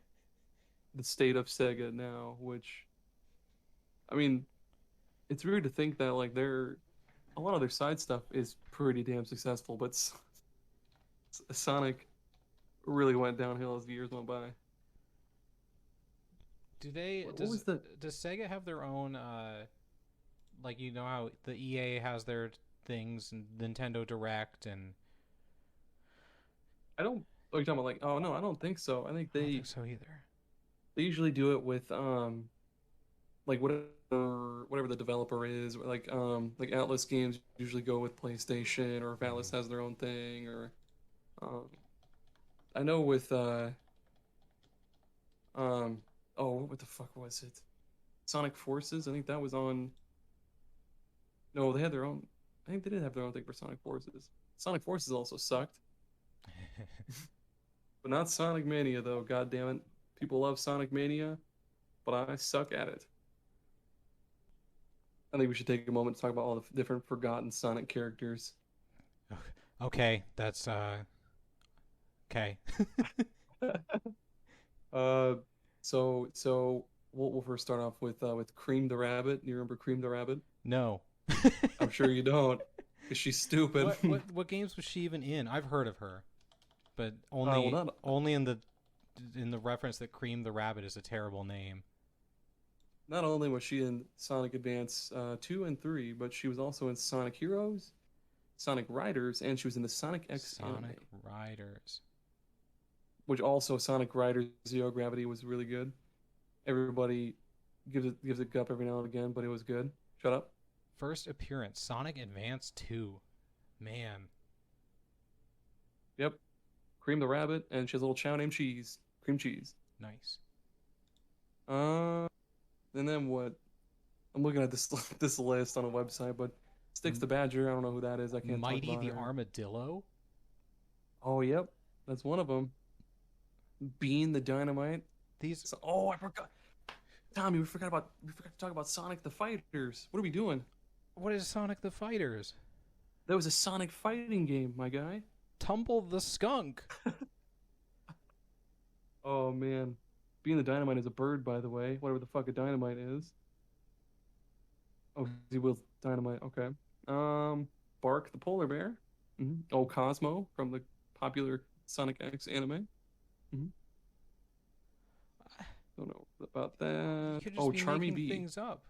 the state of Sega now. Which I mean, it's weird to think that like a lot of their side stuff is pretty damn successful, but Sonic really went downhill as the years went by. Do they What was the? does Sega have their own like you know how the EA has their things and Nintendo Direct and I don't. Oh, you're talking about like? Oh no, I don't think so. I think I don't think so either. they usually do it with like whatever the developer is. Like Atlas games usually go with PlayStation, or if Atlas has their own thing, or um I know with oh what the fuck was it? Sonic Forces. I think that was on. No, they had their own. I think they did have their own thing for Sonic Forces. Sonic Forces also sucked, but not Sonic Mania though. God damn it, people love Sonic Mania, but I suck at it. I think we should take a moment to talk about all the different forgotten Sonic characters. Okay, that's okay. uh, so we'll first start off with Cream the Rabbit. You remember Cream the Rabbit? No. I'm sure you don't, because she's stupid. What games was she even in? I've heard of her, but Well, not only in the reference that Cream the Rabbit is a terrible name. not only was she in Sonic Advance 2 and 3, but she was also in Sonic Heroes, Sonic Riders, and she was in the Sonic X anime, Sonic Riders. which also Sonic Riders Zero Gravity was really good. Everybody gives it gup every now and again, but it was good. Shut up. First appearance, Sonic Advance 2. Man. Yep. Cream the Rabbit, and she has a little chow named Cheese. Cream Cheese. Nice. Uh, and then what? I'm looking at this this list on a website, but Sticks the Badger. I don't know who that is. I can't talk Mighty about the her. Armadillo? Oh, yep, that's one of them. Bean the Dynamite. These Oh, I forgot. Tommy, we forgot to talk about Sonic the Fighters. What are we doing? What is Sonic the Fighters? There was a Sonic fighting game, my guy. Tumble the Skunk. Oh man, Bean the Dynamite is a bird, by the way. Whatever the fuck a dynamite is. Oh, he will dynamite. Okay. Bark the polar bear. Oh, Cosmo from the popular Sonic X anime. hmm Don't know about that. You could just Oh, be Charmy making Bee. things up.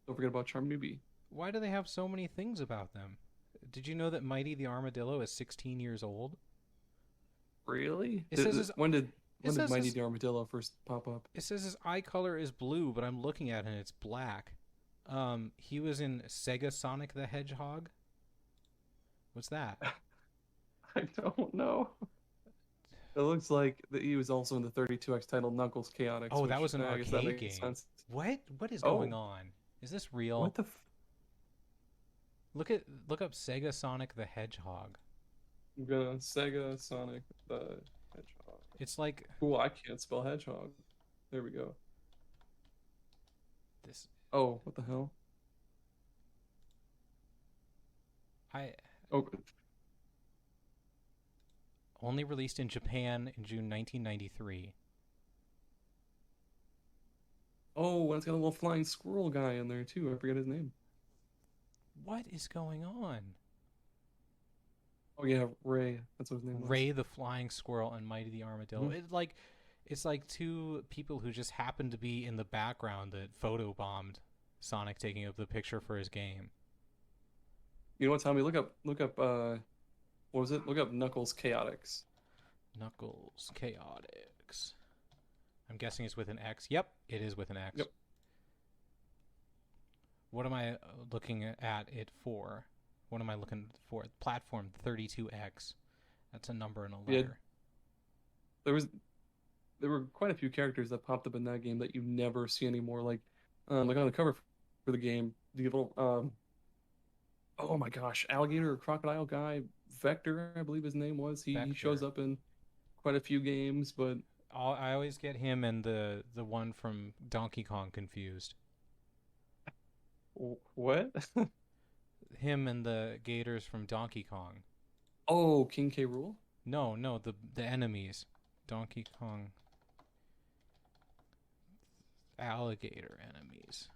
Don't forget about Charmy Bee. Why do they have so many things about them? Did you know that Mighty the Armadillo is 16 years old? Really? It says his When did says Mighty his the Armadillo first pop up? it says his eye color is blue, but I'm looking at it and it's black. He was in Sega Sonic the Hedgehog. What's that? I don't know. It looks like that he was also in the 32X title Knuckles Chaotix. Oh, that which, was an I guess that arcade makes game. sense. What is Oh, going on? Is this real? what the? Look up Sega Sonic the Hedgehog. I'm gonna Sega Sonic the Hedgehog. It's like Cool, I can't spell hedgehog. There we go. this. Oh, what the hell? I Oh, only released in Japan in June 1993. oh, and it's got a little flying squirrel guy in there too. I forget his name. What is going on? Oh yeah, Ray. That's what his name was. Ray the Flying Squirrel and Mighty the Armadillo. Mhm. It's like two people who just happened to be in the background that photobombed Sonic taking up the picture for his game. You know what, Tommy? Look up. What was it? Look up Knuckles Chaotix. Knuckles Chaotix. I'm guessing it's with an X. Yep, it is with an X. Yep. What am I looking at it for? What am I looking for? Platform 32X. That's a number and a Yeah, letter. there was there were quite a few characters that popped up in that game that you never see anymore. Like on the cover for the game, the little oh my gosh, alligator or crocodile guy, Vector, I believe his name was. He shows Vector. up in quite a few games, but I always get him and the one from Donkey Kong confused. what? Him and the gators from Donkey Kong. Oh, King K. Rool? No, the enemies. Donkey Kong alligator enemies.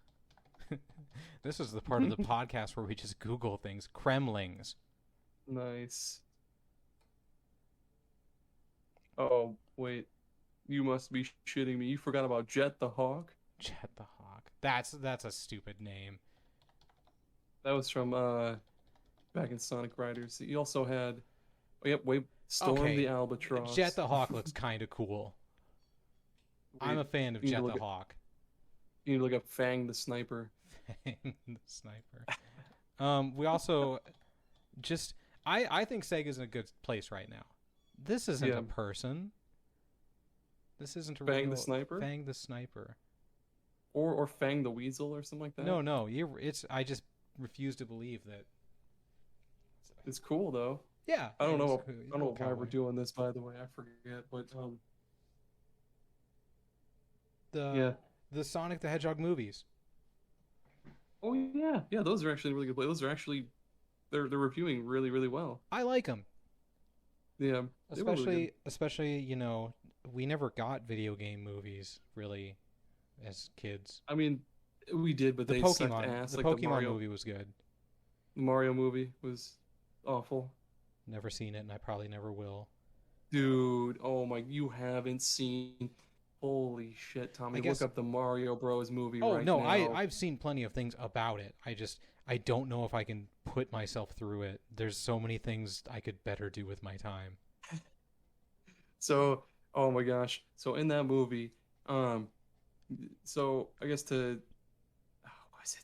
This is the part of the podcast where we just Google things. Kremlings. Nice. Oh, wait. You must be shitting me. You forgot about Jet the Hawk? Jet the Hawk. That's a stupid name. That was from back in Sonic Riders. You also had oh yep, wait, Storm Okay, the Albatross. Jet the Hawk looks kind of cool. I'm Wait, a fan of you need to Jet look the at, Hawk. you need to look up Fang the Sniper. The sniper. We also just I think Sega's in a good place right now. This isn't Yeah. a person. This isn't a Fang real the Sniper? Fang the Sniper. Or Fang the Weasel or something like that. No, it's I just refuse to believe that. It's cool though. Yeah, I don't it is know cool. I don't know why we're Cowboy. doing this by the way. I forget, but the yeah. the Sonic the Hedgehog movies. Oh yeah. Yeah, those are actually really good. Those are actually they're reviewing really really well. I like them. Yeah. They were really good. Especially, we never got video game movies really as kids. I mean, we did, but The they sucked Pokemon ass. the Like Pokemon movie was good. The Mario movie was awful. Never seen it and I probably never will. Dude, oh my, you haven't seen. Holy shit, I Tommy, guess look up the Mario Bros. Movie Oh right no, now. I've seen plenty of things about it. I don't know if I can put myself through it. There's so many things I could better do with my time. So, oh my gosh. So in that movie, so I guess what is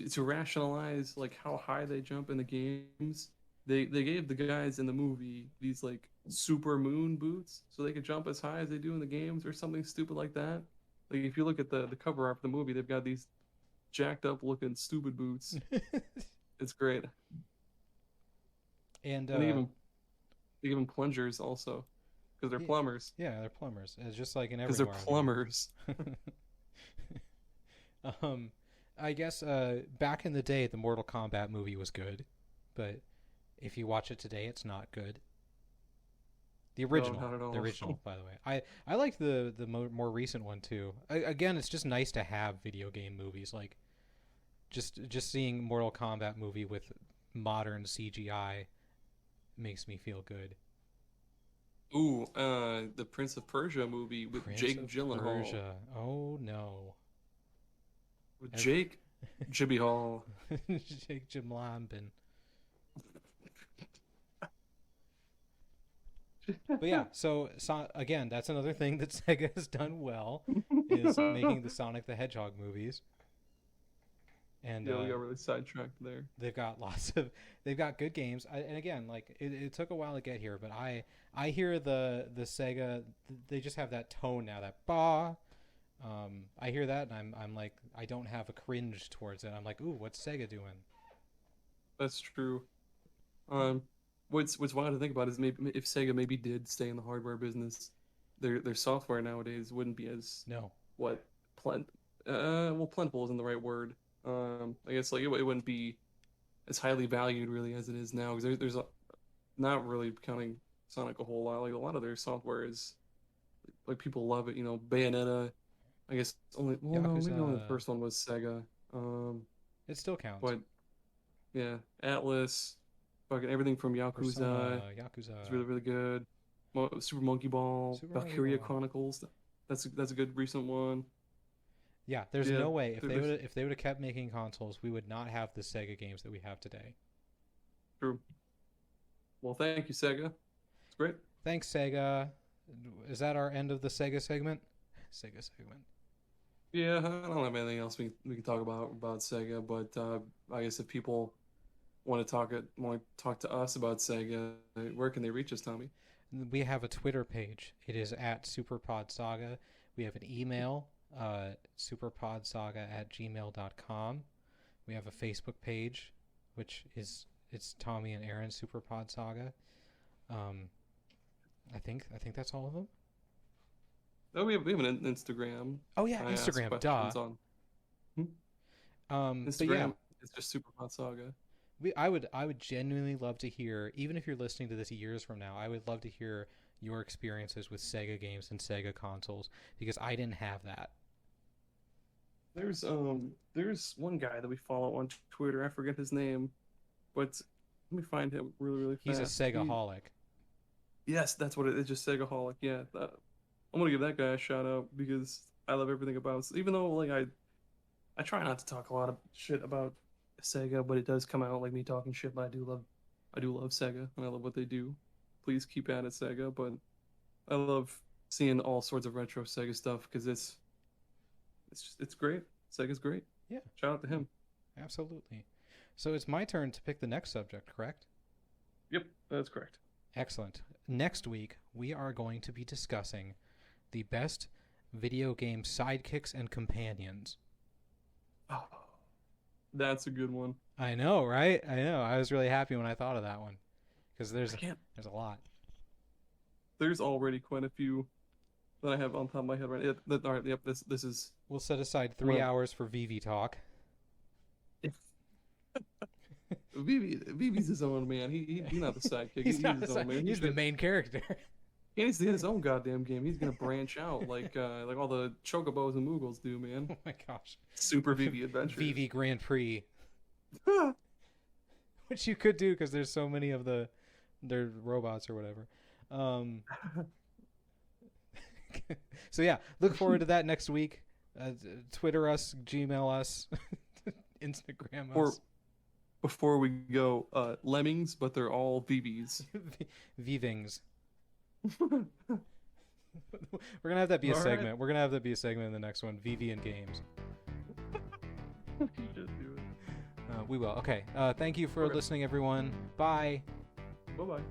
it? To rationalize like how high they jump in the games, they gave the guys in the movie these like super moon boots so they could jump as high as they do in the games or something stupid like that. Like if you look at the cover art for the movie, they've got these jacked up looking stupid boots. It's great. And And they give them plungers also because they're yeah, plumbers. yeah, they're plumbers. It's just like in Because every they're Mario plumbers. game. I guess back in the day, the Mortal Kombat movie was good, but if you watch it today, it's not good. No, not at all. The original, by the way. I like the more recent one too. Again, it's just nice to have video game movies like just seeing Mortal Kombat movie with modern CGI makes me feel good. Ooh, the Prince of Persia movie with Prince Jake of Gyllenhaal. Persia. Oh no. With Ev- Jake Gyllenhaal. Jake Jimlambin. But yeah, so again, that's another thing that Sega has done well is making the Sonic the Hedgehog movies. And Yeah, we got really sidetracked there. they've got good games. And again, like it took a while to get here, but I hear the Sega, they just have that tone now, that ba. I hear that and I'm like, I don't have a cringe towards it. I'm like, ooh, what's Sega doing? That's true. What's wild to think about is maybe if Sega maybe did stay in the hardware business, their software nowadays wouldn't be as No. what plentiful isn't the right word. I guess like it wouldn't be as highly valued really as it is now. Because there's not really counting Sonic a whole lot. Like a lot of their software is like people love it. Bayonetta. I guess only well no maybe only the Yakuza. first one was Sega. It still counts. But yeah, Atlas, fucking everything from Yakuza Persona, Yakuza, is really really good. Super Monkey Ball, Super Monkey Valkyria Ball. Chronicles. That's a good recent one. Yeah, there's Yeah, no way if there's they would have kept making consoles, we would not have the Sega games that we have today. true. Well, thank you, Sega. It's great. Thanks, Sega. Is that our end of the Sega segment? Sega segment. Yeah, I don't have anything else we can talk about Sega, but I guess if people want to talk to us about Sega, where can they reach us, Tommy? We have a Twitter page. It is at Super Pod Saga. We have an email, superpodsaga@gmail.com. We have a Facebook page, which is it's Tommy and Aaron Super Pod Saga. I think that's all of them. Oh, we have an Instagram. Oh yeah, I ask Instagram. Duh. questions on But Instagram. yeah, It's just Super Pod Saga. I would genuinely love to hear, even if you're listening to this years from now, I would love to hear your experiences with Sega games and Sega consoles because I didn't have that. There's one guy that we follow on Twitter. I forget his name, but let me find him really really He's a fast. Sega-holic. Yes, that's what it is. Just Segaholic. Yeah, I'm gonna give that guy a shout out because I love everything about. Even though like I try not to talk a lot of shit about Sega, but it does come out like me talking shit. But I do love Sega and I love what they do. Please keep at it, Sega. But I love seeing all sorts of retro Sega stuff because it's great. Sega's great. Yeah, Shout out to him. absolutely. So it's my turn to pick the next subject, correct? Yep, that's correct. Excellent. Next week, we are going to be discussing the best video game sidekicks and companions. Oh, that's a good one. I know, right? I know. I was really happy when I thought of that one because I can't. there's a lot. There's already quite a few that I have on top of my head right. All right. Yep. This is. We'll set aside 3 Well- hours for VV talk. Vivi's his own man. He's not the sidekick. He's not his the own man. he's the main character. He needs to get his own goddamn game. He's gonna branch out like all the chocobos and moogles do, man. Oh my gosh. Super Vivi Adventures. VV Grand Prix, which you could do because there's so many of their robots or whatever. So yeah, look forward to that next week. Twitter us, Gmail us, Instagram Or us. before we go, lemmings, but they're all VVs. Vvings. We're gonna have that be a All segment. right. We're gonna have that be a segment in the next one. VV and games. You just do it. We will. Okay. Thank you for Okay. listening, everyone. Bye. Bye bye.